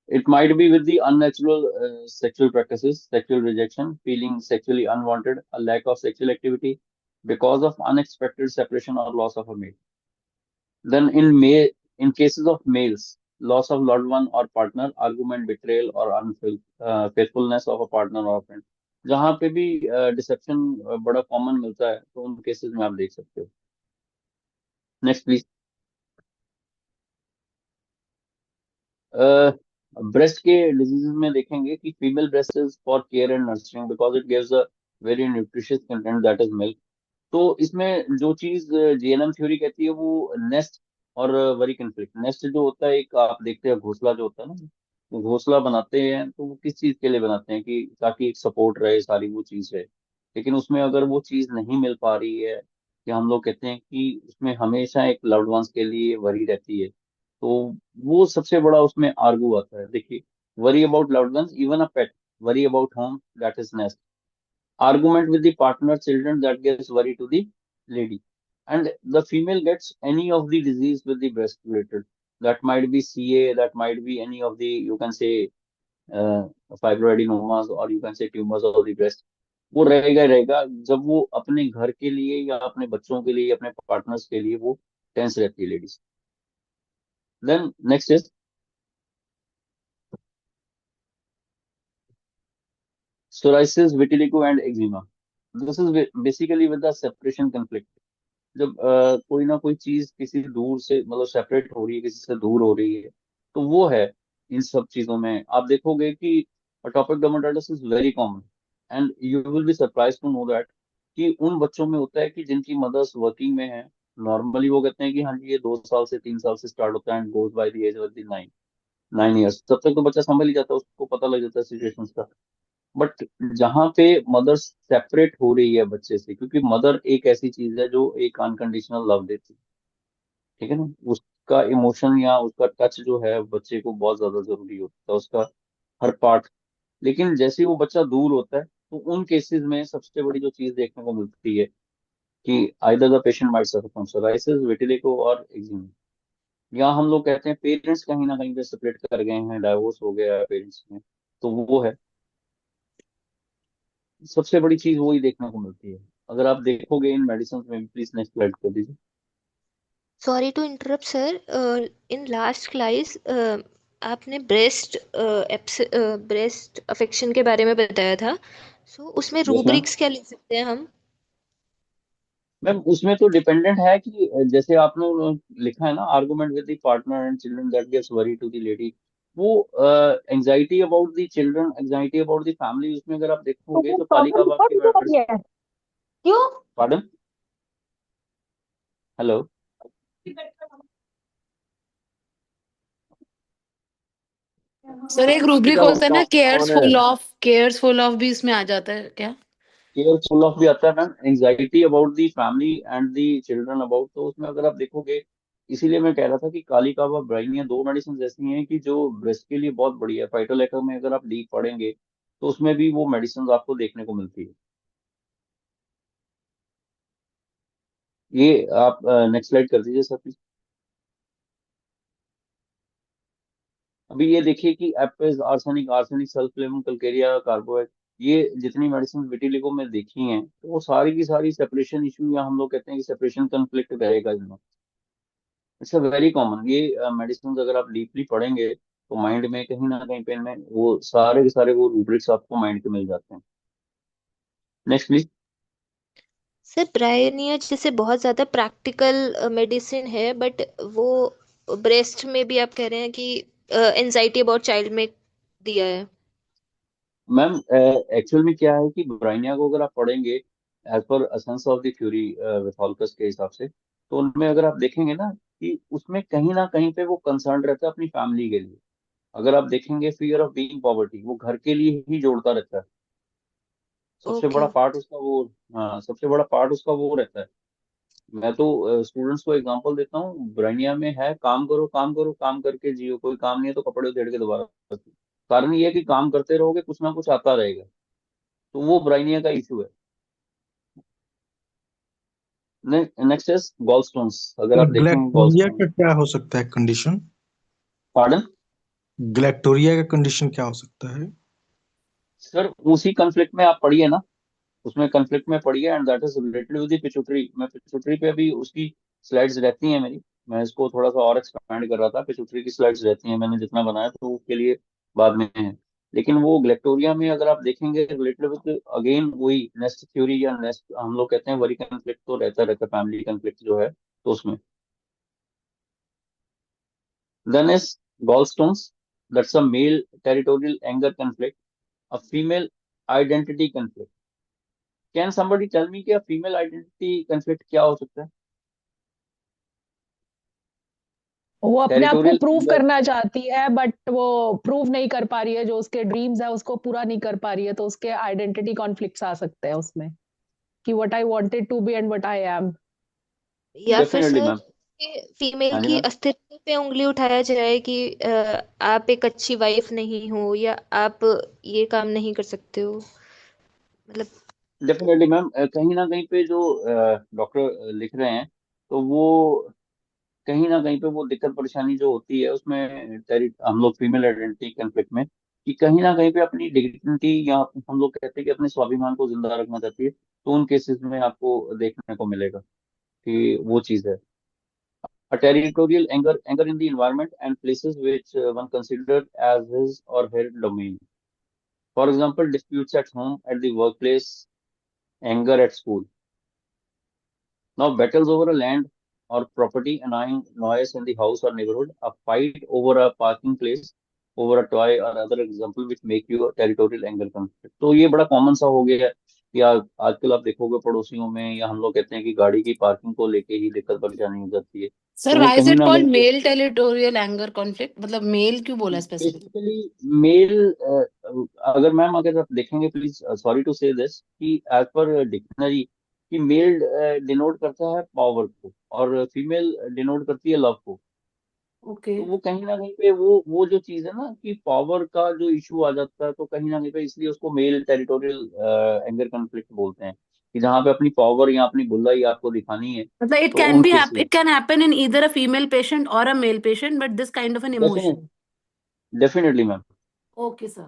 S3: It might be with the unnatural sexual practices, sexual rejection, feeling sexually unwanted, a lack of sexual activity because of unexpected separation or loss of a mate. Then in cases of males, loss of loved one or partner, argument, betrayal or unfaithfulness of a partner or friend. जहाँ पे भी dissipation बड़ा common मिलता है, तो उन केसेस में आप देख सकते हो। Next please. ब्रेस्ट के डिजीज में देखेंगे कि female breast is for care and nurturing because it gives a very nutritious content, that is milk. तो इसमें जो चीज जीएनएम थ्योरी कहती है वो नेस्ट और वरी कंफ्लिक्ट। नेस्ट जो होता है, एक आप देखते हैं घोंसला जो होता है ना, वो घोंसला बनाते हैं तो वो किस चीज के लिए बनाते हैं, कि ताकि एक सपोर्ट रहे, सारी वो चीज है। लेकिन उसमें अगर वो चीज नहीं मिल पा रही है, कि हम लोग कहते हैं कि उसमें हमेशा एक लव्ड वंस के लिए वरी रहती है, तो वो सबसे बड़ा उसमें आर्गू आता है। देखिए, worry about loved ones, even a pet, worry about home, that is nest. Argument with the partner children, that gives worry to the lady, and the female gets any of the disease with the breast related, that might be CA, that might be any of the, you can say, uh, fibroadenomas, or you can say tumors of the breast। वो रहेगा ही रहेगा जब वो अपने घर के लिए या अपने बच्चों के लिए, अपने पार्टनर्स के लिए वो टेंस रहती है ladies. Then next is psoriasis, vitiligo and eczema. This is basically with the separation conflict। जब कोई ना कोई चीज किसी दूर से, मतलब सेपरेट हो रही है, किसी से दूर हो रही है, तो वो है। इन सब चीजों में आप देखोगे कि atopic dermatitis is very common, and you will be surprise to know that कि उन बच्चों में होता है कि जिनकी मदर्स वर्किंग में है। नॉर्मली वो कहते हैं कि हाँ जी ये 2 साल से 3 साल से स्टार्ट होता है and goes by the age of the 9 years, तब तक तो बच्चा संभल ही जाता है, उसको पता लग जाता है सिचुएशंस का। बट जहाँ पे मदर सेपरेट हो रही है बच्चे से, क्योंकि मदर एक ऐसी चीज है जो एक अनकंडीशनल लव देती है, ठीक है ना, उसका इमोशन या उसका टच जो है बच्चे को बहुत ज्यादा जरूरी होता है, उसका हर पार्ट। लेकिन जैसे ही वो बच्चा दूर होता है, तो उन केसेस में सबसे बड़ी जो चीज देखने को मिलती है कि either the patient might suffer from psoriasis, vitiligo और एक्जिमा। या हम लोग कहते हैं पेरेंट्स कहीं ना कहीं पे सेपरेट कर गए हैं, डाइवोर्स हो गया है पेरेंट्स में, तो वो है सबसे बड़ी चीज, वही देखने को मिलती है। अगर आप देखोगे इन मेडिसिन में, प्लीज नेक्स्ट स्लाइड कर दीजिए।
S14: Sorry to interrupt sir, in last class आपने ब्रेस्ट अफेक्शन के बारे में बताया था। सो उसमें
S3: यस मैम।
S14: रूब्रिक्स क्या ले सकते हैं हम?
S3: मैम उसमें तो डिपेंडेंट है कि जैसे आपने लिखा है ना, argument with the partner and children that gives worry to the lady, वो anxiety about the children, anxiety about the family, उसमें अगर आप देखोगे तो कालिका बाग की मेडिसिन।
S2: क्यों?
S3: पार्डन? हेलो?
S6: सर एक रूब्रिक
S3: कालिका बाग
S6: होता है
S3: का
S6: ना,
S3: कौन है?
S6: केयर्स फुल ऑफ भी इसमें आ जाता है क्या?
S3: केयरफुल ऑफ भी आता है ma'am, anxiety about the family and the children about, तो उसमें अगर आप देखोगे, इसीलिए मैं कह रहा था कि कालिका व ब्राइनिया दो मेडिसिन ऐसी हैं कि जो ब्रेस्ट के लिए बहुत बढ़िया है। फाइटोलैकर में अगर आप डीप पढ़ेंगे तो उसमें भी वो मेडिसिन आपको देखने को मिलती है। ये आप नेक्स्ट स्लाइड कर दीजिए सर प्लीज। अभी ये देखिए कि एपिस, आर्सेनिक, सल्फलेमन, कल्केरिया, कार्बोएट, ये जितनी मेडिसिन विटिलिगो में देखी हैं, तो वो सारी की सारी सेपरेशन इशू, या हम लोग कहते हैं कि सेपरेशन कन्फ्लिक्ट रहेगा इनमें। इट्स अ वेरी कॉमन, ये मेडिसिन अगर आप डीपली पढ़ेंगे तो माइंड में कहीं ना कहीं पे इनमें वो सारे के सारे वो रूब्रिक्स आपको माइंड के मिल जाते हैं। Next please.
S14: सर ब्रायनिया जैसे बहुत ज़्यादा प्रैक्टिकल मेडिसिन है, बट वो ब्रेस्ट में भी आप कह रहे हैं कि एंजाइटी अबाउट चाइल्ड में दिया है।
S3: मैम एक्चुअल में क्या है कि ब्राइनिया को अगर आप पढ़ेंगे as per essence of the theory Vithoulkas के हिसाब से, तो उनमें अगर आप देखेंगे ना कि उसमें कहीं ना कहीं पे वो कंसर्न रहता है अपनी फैमिली के लिए। अगर आप देखेंगे फियर ऑफ बीइंग पॉवर्टी, वो घर के लिए ही जोड़ता रहता है। सबसे
S14: ओके।
S3: बड़ा पार्ट उसका वो, हाँ सबसे बड़ा पार्ट उसका वो रहता है। मैं तो स्टूडेंट्स को एग्जांपल देता हूँ, ब्राइनिया में है काम करो काम करो, काम करके जियो, कोई काम नहीं है तो कपड़े उधेड़ के दोबारा रखो। कारण ये है कि काम करते रहोगे कुछ ना कुछ आता रहेगा, तो वो ब्राइनिया का इशू है। नेक्स्ट इज गॉलस्टोन्स, अगर आप देखेंगे
S11: ग्लैक्टोरिया
S3: गॉलस्टोन।
S11: का क्या हो सकता है कंडीशन?
S3: पार्डन?
S11: ग्लैक्टोरिया का कंडीशन क्या हो सकता है?
S3: सर उसी कंफ्लिक्ट में आप पढ़िए ना, उसमें कंफ्लिक्ट में पढ़िए, and that is related with the pituitary. मैं पिट्यूटरी पे अभी उसकी स्लाइड्स रहती हैं मेरी, मैं इसको थोड़ा सा और एक्सपेंड कर रहा था। पिट्यूटरी की स्लाइड्स रहती हैं, मैंने जितना बनाया तो उसके लिए बाद में है। लेकिन वो ग्लेक्टोरिया में अगर आप देखेंगे रिलेटेड विद अगेन वही नेस्ट थ्योरी, या नेस्ट हम लोग कहते हैं वरी कंफ्लिक्ट तो रहता रहता फैमिली कंफ्लिक्ट जो है, तो उसमें then is gallstones, that's a male territorial anger conflict, a female identity conflict. Can somebody tell me कि a female identity conflict क्या हो सकता है?
S10: वो अपने आप को
S3: टेरिटोरियल
S10: प्रूव
S3: एंगर।
S10: करना चाहती है, बट वो प्रूव नहीं कर पा रही है, जो उसके ड्रीम्स है उसको पूरा नहीं कर पा रही है, तो उसके आइडेंटिटी कॉन्फ्लिक्ट्स आ सकते हैं उसमें, कि what I wanted to be and what I am.
S14: या फिर
S3: डेफिनेटली
S14: सर
S3: मैम।
S14: फीमेल
S3: हाँ जी
S14: की
S3: मैम।
S14: अस्तित्व पे उंगली उठाया जाए कि आप एक अच्छी वाइफ नहीं हो, या आप ये काम नहीं कर सकते हो, मतलब।
S3: डेफिनेटली मैम, कहीं ना कहीं पे जो डॉक्टर लिख रहे हैं, तो वो कहीं ना कहीं पे वो दिक्कत परेशानी जो होती है उसमें हम लोग फीमेल आइडेंटिटी कन्फ्लिक्ट में, कि कहीं ना कहीं पे अपनी डिग्निटी, या हम लोग कहते हैं कि अपने स्वाभिमान को जिंदा रखना चाहती है, तो उन केसेस में आपको देखने को मिलेगा कि वो चीज़ है। A territorial anger in the environment and places which one considered as his or her domain. For example, disputes at home, at the workplace, anger at school. Now, battles over a land or property, annoying noise in the house or neighborhood, a fight over a parking place, over a toy or other example which make you a territorial anger conflict. तो ये बड़ा common सा हो गया है कि आजकल आप देखोगे पड़ोसियों में, या हम लोग कहते हैं कि गाड़ी की पार्किंग को लेके ही दिक्कत परेशानी हो जाती है,
S6: सर
S3: तो वो
S6: व्हाई इज
S3: कहीं
S6: इट
S3: ना
S6: कॉल्ड
S3: कहीं
S6: मेल टेरिटोरियल एंगर कॉन्फ्लिक्ट, मतलब मेल क्यों बोला स्पेसिफिकली?
S3: बेसिकली मेल, अगर मैम अगर आप देखेंगे please, sorry to say this, कि एज पर डिक्शनरी कि मेल डिनोट करता है पावर को, और फीमेल डिनोट करती है लव को।
S6: ओके।
S3: तो वो कहीं ना कहीं पे वो जो चीज है ना कि पावर का जो इशू आ जाता है, तो कहीं ना कहीं पे इसलिए उसको मेल टेरिटोरियल एंगर कन्फ्लिक्ट बोलते हैं। कि जहाँ पे अपनी पावर या अपनी बुल्लाई आपको दिखानी है,
S6: मतलब
S3: तो उन cases
S6: it can happen in either a female patient or a male patient, but this kind of an emotion.
S3: Definitely ma'am.
S6: Okay, sir.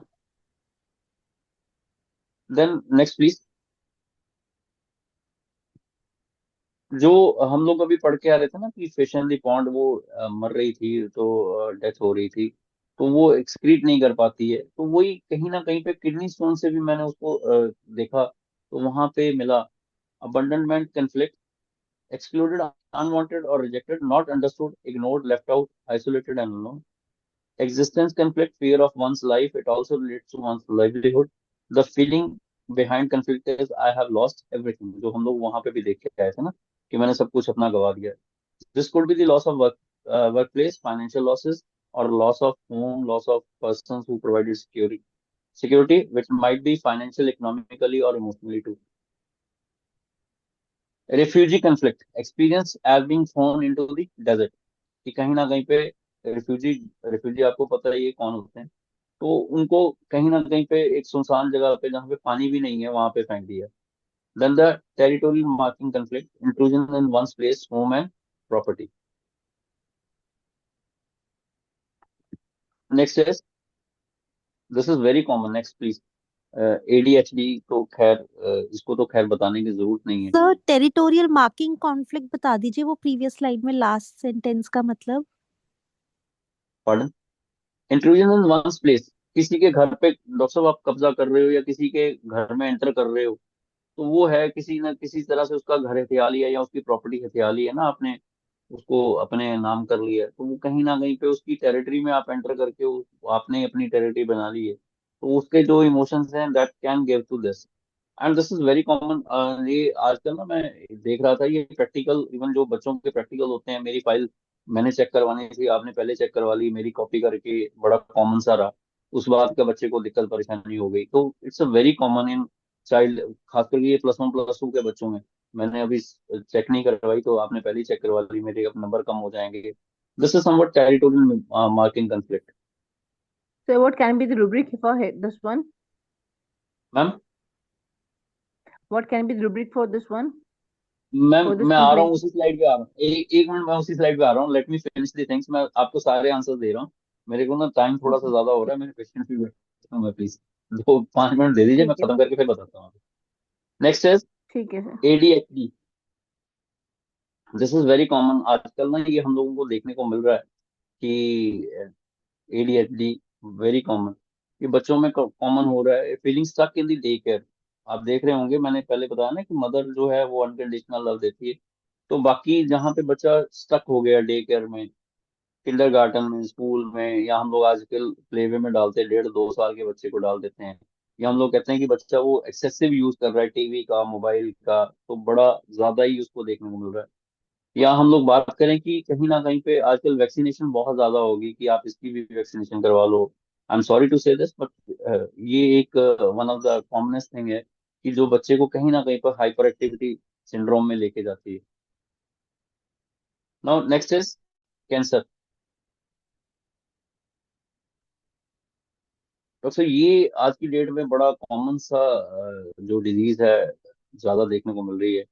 S3: Then next please. जो हम लोग अभी पढ़ के आ रहे थे ना कि फेशनली पॉन्ड वो मर रही थी तो डेथ हो रही थी, तो वो एक्सक्रीट नहीं कर पाती है, तो वही कहीं ना कहीं पे किडनी स्टोन से भी मैंने उसको देखा, तो वहां पे मिला abandonment conflict, excluded, unwanted or rejected, not understood, ignored, left out, isolated and alone. Existence conflict, fear of one's life, it also relates to one's livelihood. The feeling behind conflict is I have lost everything, जो हम लोग वहां पे भी देख के आए थे ना कि मैंने सब कुछ अपना गवा दिया. This could be the loss of workplace, financial losses, or loss of home, loss of persons who provided security, which might be financial, economically, or emotionally too. Refugee conflict, experience as being thrown into the desert, कि कहीं ना कहीं पे refugee refugee आपको पता है ये कौन होते हैं, तो उनको कहीं ना कहीं पे एक सुनसान जगह पे जहाँ पे पानी भी नहीं है वहां पे फेंक दिया. Then the territorial marking conflict, intrusion in one's place, home and property. Next is, this is very common. Next please. ADHD तो खैर इसको तो खैर बताने की जरूरत नहीं है.
S5: सर टेरिटोरियल मार्किंग कॉन्फ्लिक्ट बता दीजिए, वो प्रीवियस स्लाइड में लास्ट सेंटेंस का मतलब.
S3: Pardon? Intrusion in one's place, किसी के घर पे डॉक्टर साहब आप कब्जा कर रहे हो या किसी के घर में एंटर कर रहे हो, तो वो है किसी न किसी तरह से उसका घर हथिया लिया या उसकी प्रॉपर्टी हथिया ली है ना आपने, उसको अपने नाम कर लिया है, तो वो कहीं ना कहीं पे उसकी टेरिटरी में आप एंटर करके आपने अपनी टेरिटरी बना ली है, तो उसके जो इमोशंस हैं that can give to this. And this is very common. ये आजकल ना मैं देख रहा था ये प्रैक्टिकल, इवन जो बच्चों के प्रैक्टिकल होते हैं, मेरी फाइल मैंने चेक करवानी थी, आपने पहले चेक करवा ली, मेरी कॉपी करके बड़ा कॉमन सा रहा, उस बात का बच्चे को दिक्कत परेशानी हो गई, तो it's a very common in child, खासकर ये +1 +2 के बच्चों में. मैंने अभी चेक नहीं करवाई, तो आपने पहले ही चेक करवा ली, मेरे अब नंबर कम हो जाएंगे. This is somewhat territorial marking conflict.
S7: So what can be the rubric for this one?
S3: Ma'am
S7: What can be the rubric for this one?
S3: Ma'am
S7: For this
S3: मैं आ रहा हूँ
S7: complaint?
S3: उसी स्लाइड पे आ रहा हूँ, एक मिनट, मैं उसी स्लाइड पे आ रहा हूँ. Let me finish the things. मैं आपको सारे आंसर दे रहा हूँ, मेरे को ना टाइम थोड़ा सा ज्यादा हो रहा है, मेरे पेशेंट भी बैठता हूँ मैं, प्लीज 2-5 मिनट दे दीजिए, मैं
S7: ठीक है,
S3: खत्म करके फिर बताता हूँ. नेक्स्ट इज
S7: ठीक है sir.
S3: ADHD. This is very common. आजकल ना ये हम लोगों को देखने को मिल रहा है कि ADHD वेरी कॉमन, ये बच्चों में कॉमन हो रहा है. Feeling stuck in the day care, आप देख रहे होंगे, मैंने पहले बताया ना कि मदर जो है वो अनकंडीशनल लव देती है, तो बाकी जहाँ पे बच्चा स्टक हो गया डे केयर में, किंडरगार्टन में, स्कूल में, या हम लोग आजकल प्लेवे में डालते हैं, 1.5-2 साल के बच्चे को डाल देते हैं, या हम लोग कहते हैं कि बच्चा वो एक्सेसिव यूज कर रहा है टीवी का, मोबाइल का, तो बड़ा ज्यादा ही उसको देखने को मिल रहा है. या हम लोग बात करें कि कहीं ना कहीं पे आजकल वैक्सीनेशन बहुत ज्यादा होगी कि आप इसकी भी वैक्सीनेशन करवा लो. आई am sorry to say this but ये एक one of the commonest thing है कि जो बच्चे को कहीं ना कहीं पर हाइपर एक्टिविटी सिंड्रोम में लेके जाती है. Now next is cancer. Doctor ये आज की डेट में बड़ा कॉमन सा जो डिजीज है ज्यादा देखने को मिल रही है.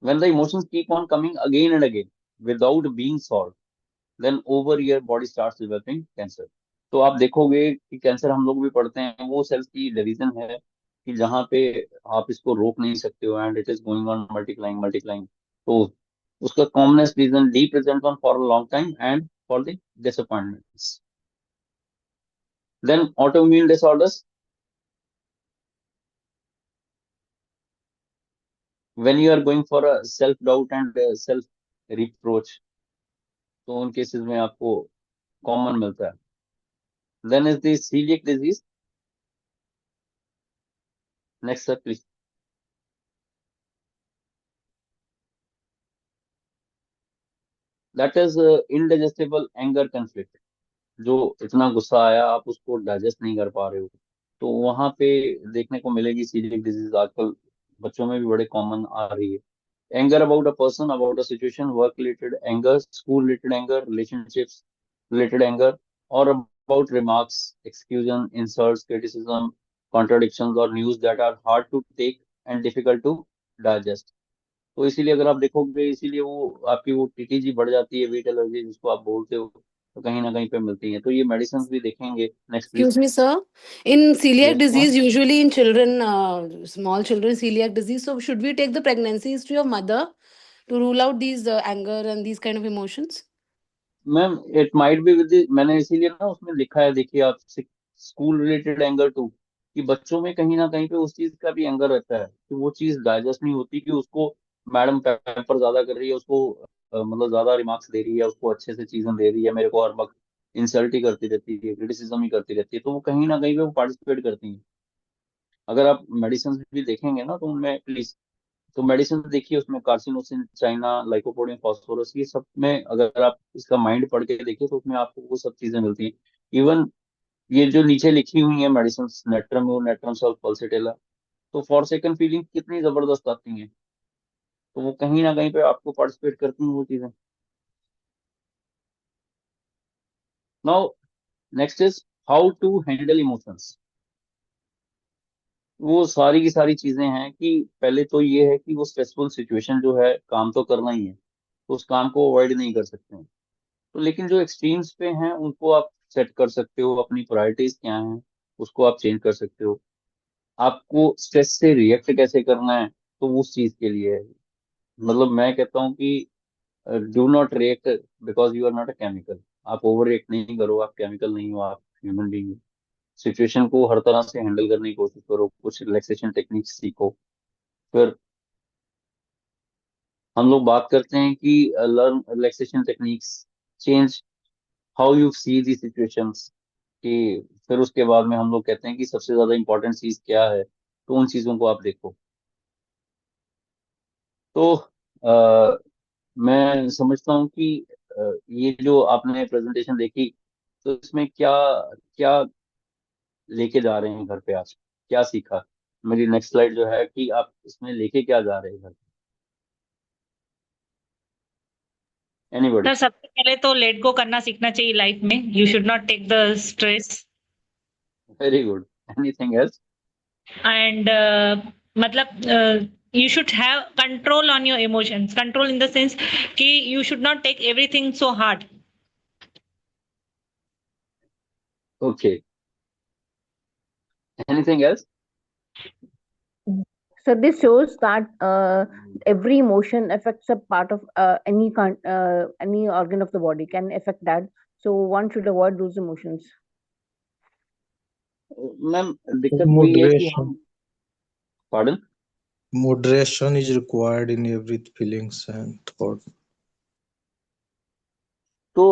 S3: when the emotions keep on coming again and again without being solved, then over your body starts developing cancer. तो आप देखोगे कि कैंसर हम लोग भी पढ़ते हैं, वो सेल्स की डिवीजन है कि जहाँ पे आप इसको रोक नहीं सकते हो, and it is going on multiplying multiplying. तो उसका commonest reason depression for a long time and for the disappointments. Then autoimmune disorders, when you are going for a self doubt and self reproach, तो उन केसेस में आपको common मिलता है. Then is the celiac disease. Next sir please. That is indigestible anger conflict, जो इतना गुस्सा आया आप उसको डाइजेस्ट नहीं कर पा रहे हो, तो वहां पे देखने को मिलेगी सीलियक डिजीज. आजकल बच्चों में भी बड़े कॉमन आ रही है. Anger about a person, about a situation, work related anger, school related anger, relationships related anger, और about remarks, exclusion, insults, criticism, contradictions or news that are hard to take and difficult to digest. तो इसीलिए अगर आप देखोगे, इसीलिए वो आपकी वो टीटीजी बढ़ जाती है, वीट एलर्जी जिसको आप बोलते हो, तो कहीं ना कहीं पे मिलती है। तो ये मेडिसिन भी देखेंगे। Next please.
S6: Excuse me, sir. In celiac
S3: yes ma'am.
S6: disease, usually in children, small children, celiac disease. So, should we take the pregnancy history of mother to rule out these anger and these kind of emotions?
S3: Ma'am it might be with, मैंने इसीलिए ना उसमें लिखा है, देखिए आप, school related anger to, कि बच्चों में कहीं ना कहीं पे उस चीज का भी एंगर रहता है कि वो चीज डाइजेस्ट नहीं होती, कि उसको मैडम पैम्पर ज्यादा कर रही है, उसको मतलब ज्यादा रिमार्क्स दे रही है, उसको अच्छे से चीजें दे रही है, मेरे को हर वक्त इंसल्ट ही करती रहती है, क्रिटिसिज्म ही करती रहती है, तो वो कहीं ना कहीं पे वो पार्टिसिपेट करती हैं। अगर आप मेडिसिन भी देखेंगे ना तो उनमें प्लीज, तो मेडिसिन देखिए उसमें कार्सिनोसिन, चाइना, लाइकोपोडियम, फास्फोरस, ये सब में अगर आप इसका माइंड पढ़ के देखिए तो उसमें आपको वो सब चीजें मिलती हैं। इवन ये जो नीचे लिखी हुई है मेडिसिन, नेट्रम, नेट्रम सल्फ, पल्सिटेला, तो फॉर सेकंड फीलिंग कितनी जबरदस्त आती हैं, तो वो कहीं ना कहीं पे आपको पार्टिसिपेट करती हैं वो चीजें। Now next is how to handle emotions. वो सारी की सारी चीजें हैं कि पहले तो ये है कि वो स्ट्रेसफुल सिचुएशन जो है, काम तो करना ही है, तो उस काम को अवॉइड नहीं कर सकते हैं। तो लेकिन जो एक्सट्रीम्स पे हैं उनको आप सेट कर सकते हो, अपनी प्रायोरिटीज क्या हैं उसको आप चेंज कर सकते हो। आपको स्ट्रेस से रिएक्ट कैसे करना है, तो उस चीज के लिए है। मतलब मैं कहता हूँ कि do not react because you are not a chemical. आप ओवर रिएक्ट नहीं करो, आप केमिकल नहीं हो, आप ह्यूमन बीइंग हो। सिचुएशन को हर तरह से हैंडल करने की कोशिश करो, कुछ रिलैक्सेशन टेक्निक्स सीखो। फिर हम लोग बात करते हैं कि learn relaxation techniques, change how you see the situations, कि फिर उसके बाद में हम लोग कहते हैं कि सबसे ज्यादा इंपॉर्टेंट चीज क्या है, तो उन चीजों को आप देखो। तो मैं समझता हूँ कि ये जो आपने प्रेजेंटेशन देखी, तो इसमें क्या क्या लेके जा रहे हैं घर पे, आज क्या सीखा। मेरी नेक्स्ट स्लाइड जो है कि आप इसमें लेके क्या जा रहे हैं घर पे, एनीबॉडी।
S16: सर सबसे पहले तो लेट गो करना सीखना चाहिए लाइफ में. You should not take the stress.
S3: Very good. Anything else?
S16: And मतलब you should have control on your emotions. Control in the sense कि you should not take everything so hard.
S3: Okay, anything else?
S7: So this shows that every emotion affects a part of any organ of the body, can affect that. So one should avoid those emotions.
S3: Ma'am दिक्कत वही है कि हम,
S11: Moderation.
S3: Pardon?
S11: Moderation is required in every feelings and thought.
S3: तो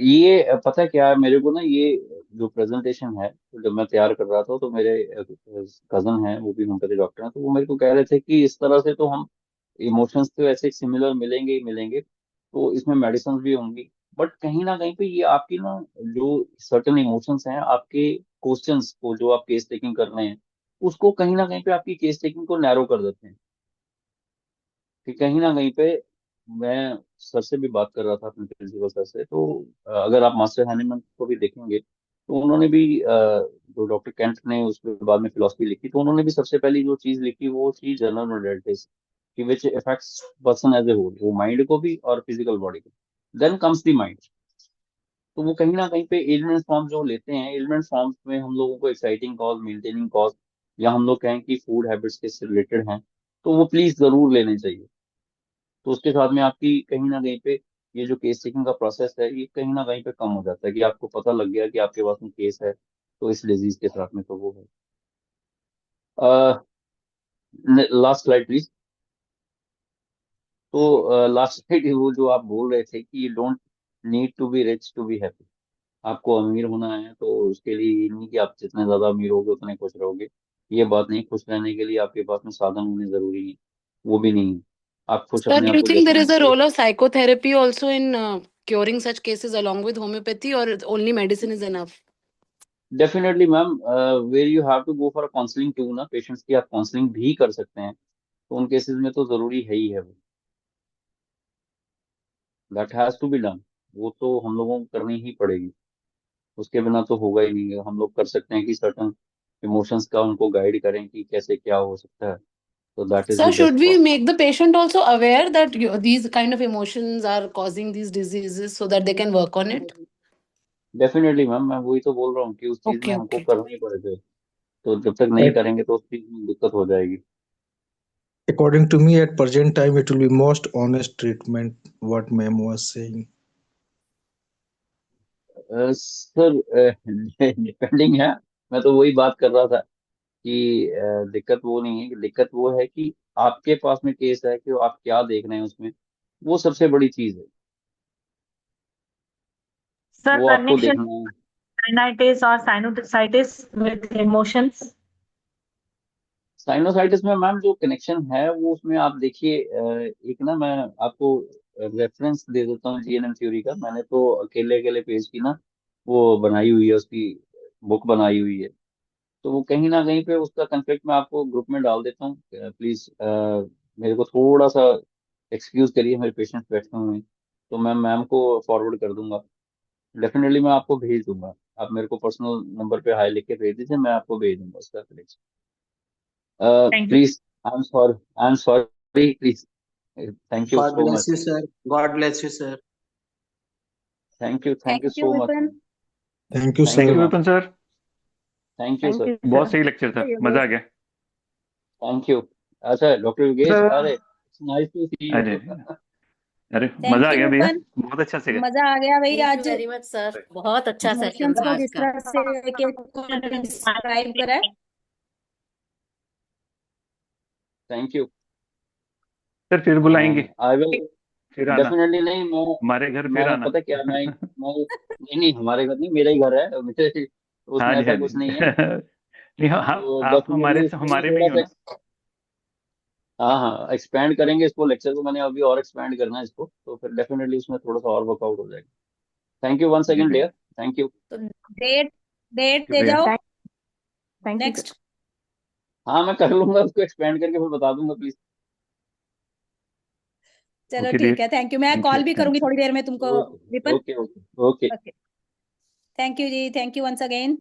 S3: ये पता क्या है मेरे को ना, ये जो प्रेजेंटेशन है, तो जब मैं तैयार कर रहा था तो मेरे कजन है, वो भी होम्योपैथी डॉक्टर हैं, तो वो मेरे को कह रहे थे कि इस तरह से तो हम इमोशंस तो ऐसे सिमिलर मिलेंगे ही मिलेंगे, तो इसमें मेडिसिन भी होंगी, बट कहीं ना कहीं पे ये आपकी ना जो सर्टेन इमोशंस हैं, आपके क्वेश्चंस को जो आप केस टेकिंग कर रहे हैं, उसको कहीं ना कहीं पे आपकी केस टेकिंग को नैरो कर देते हैं। कि कहीं ना कहीं पे, मैं सर से भी बात कर रहा था, अपने प्रिंसिपल सर से, तो अगर आप मास्टर हैनीमैन को भी देखेंगे तो उन्होंने भी जो डॉक्टर केंट ने उसके बाद में फिलोसफी लिखी, तो उन्होंने भी सबसे पहली जो चीज लिखी वो थी जनरल मोडेलिटीज, कि which affects person as a whole, वो माइंड को भी और फिजिकल बॉडी को। Then comes the mind. तो वो कहीं ना कहीं पे एलिमेंट फॉर्म जो लेते हैं, एलिमेंट फॉर्म्स में हम लोगों को एक्साइटिंग कॉज, मेंटेनिंग कॉज, या हम लोग कहें कि फूड हैबिट्स के रिलेटेड हैं, तो वो प्लीज जरूर लेने चाहिए। तो उसके साथ में आपकी कहीं ना कहीं पे ये जो केस टेकिंग का प्रोसेस है, ये कहीं ना कहीं पे कम हो जाता है, कि आपको पता लग गया कि आपके पास में केस है, तो इस डिजीज के साथ में तो वो है। Last slide please. तो लास्ट स्लाइड वो जो आप बोल रहे थे कि you don't need to be rich to be happy. आपको अमीर होना है तो उसके लिए ये नहीं कि आप जितने ज्यादा अमीर होगे उतने खुश रहोगे, ये बात नहीं। खुश रहने के लिए आपके पास में साधन होने जरूरी है, वो भी नहीं है। आप खुश
S6: Sir,
S3: अपने
S6: do
S3: आप
S6: you
S3: को
S6: think there
S3: जैसे
S6: is a
S3: महसूस,
S6: role of psychotherapy also in curing such cases along with homeopathy, or only medicine is enough?
S3: Definitely ma'am, where you have to go for counselling too ना, patients की आप counselling भी कर सकते हैं, तो उन केसेस में तो जरूरी है ही है वो, that has to be done. वो तो हम लोगों को करनी ही पड़ेगी, उसके बिना तो होगा ही नहीं। हम लोग कर सकते हैं कि सर्टन इमोशंस का उनको गाइड करें कि कैसे क्या हो सकता है, So that is
S6: Sir,
S3: the best
S6: should we
S3: cause.
S6: make the patient also aware that these kind of emotions are causing these diseases so that they can work on it?
S3: Definitely ma'am, मैं वही तो बोल रहा हूँ कि उस चीज में
S6: Okay,
S3: हमको
S6: okay.
S3: करना ही पड़ेगा। तो जब तक नहीं करेंगे तो उस चीज में दिक्कत हो जाएगी।
S11: According to me, at present time, it will be most honest treatment, what ma'am was saying.
S3: Sir depending है, मैं तो वही बात कर रहा था कि दिक्कत वो नहीं है, कि दिक्कत वो है कि आपके पास में केस है कि आप क्या देख रहे हैं उसमें, वो सबसे बड़ी चीज है,
S16: Sir,
S3: वो आपको
S16: connection
S3: देखना है।
S16: rhinitis or sinusitis with emotions.
S3: Sinusitis में मैम जो कनेक्शन है वो उसमें आप देखिए, एक ना मैं आपको रेफरेंस दे देता हूँ जीएनएम थ्योरी का। मैंने तो अकेले अकेले पेज की ना वो बनाई हुई है, उसकी बुक बनाई हुई है। तो वो कहीं ना कहीं पे उसका कंस्पेक्ट मैं आपको ग्रुप में डाल देता हूँ। प्लीज मेरे को थोड़ा सा एक्सक्यूज करिए, मेरे पेशेंट्स बैठे हुए हैं, तो मैं मैम को फॉरवर्ड कर दूंगा। डेफिनेटली मैं आपको भेज दूंगा, आप मेरे को पर्सनल नंबर पे हाई लिख के भेज दीजिए, मैं आपको भेज दूंगा उसका collection.
S16: Thank you.
S3: Please, I am sorry please, thank you
S15: God
S3: so
S15: bless
S3: much,
S15: you, sir. God bless you, sir.
S3: Thank you
S2: thank you
S3: so much,
S2: Vipin.
S11: Thank you,
S3: thank
S11: sir.
S3: You ma'am,
S17: Vipin sir,
S3: thank you
S13: Thank
S3: sir,
S13: you,
S17: बहुत
S13: sir.
S17: सही lecture था,
S2: योगेश।
S17: मजा आ गया।
S3: Thank you. अच्छा doctor Yogesh,
S17: sir
S3: अरे nice to C you.
S17: अरे अरे
S2: thank
S17: मजा आ
S2: यू
S17: गया भैया,
S2: विपिन,
S17: बहुत अच्छा से गया।
S2: मजा आ गया भाई।
S18: थैंक
S2: आज
S18: यू वेरी मच सर, बहुत अच्छा सेशन
S2: इमोशंस
S18: था
S2: को
S18: आज
S2: जिस
S18: का।
S2: तरह से एक एक डिस्क्राइब करा है।
S3: Thank you.
S17: सर फिर बुलाएंगे,
S3: आई विल
S17: फिर आना
S3: डेफिनेटली। नहीं
S17: हमारे घर, फिर
S3: मैं
S17: आना।
S3: पता क्या, मैं नहीं नहीं, हमारे घर नहीं, मेरा ही घर है, मेरे
S17: हाँ
S3: उसमें
S17: जी,
S3: ऐसा
S17: हाँ जी।
S3: कुछ नहीं है।
S17: नहीं, हाँ,
S3: तो
S17: आप
S3: डेफिनेटली इसको मैं
S17: हमारे में ही हो
S3: थोड़ा
S17: ना।
S3: सा, हाँ हाँ, एक्सपेंड करेंगे इसको, लेक्चर को मैंने अभी और एक्सपेंड करना है इसको, तो फिर डेफिनेटली उसमें थोड़ा सा और वर्कआउट हो जाएगा। थैंक यू वंस
S17: जी
S3: अगेन
S17: भैया,
S3: डियर, थैंक यू।
S2: तो डेट डेट दे
S17: शुक्रिया।
S2: जाओ
S13: Thank you, sir.
S2: नेक्स्ट।
S3: हाँ मैं कर लूंगा, उसको एक्सपेंड करके फिर बता दूंगा प्लीज।
S2: चलो
S17: ओके
S2: ठीक
S17: डियर,
S2: है, थैंक यू। मैं
S17: थैंक यू,
S2: कॉल भी करूंगी थोड़ी देर में तुमको
S3: okay
S2: Vipin.
S3: Okay okay okay.
S2: Okay, thank you जी, थैंक यू वंस अगेन।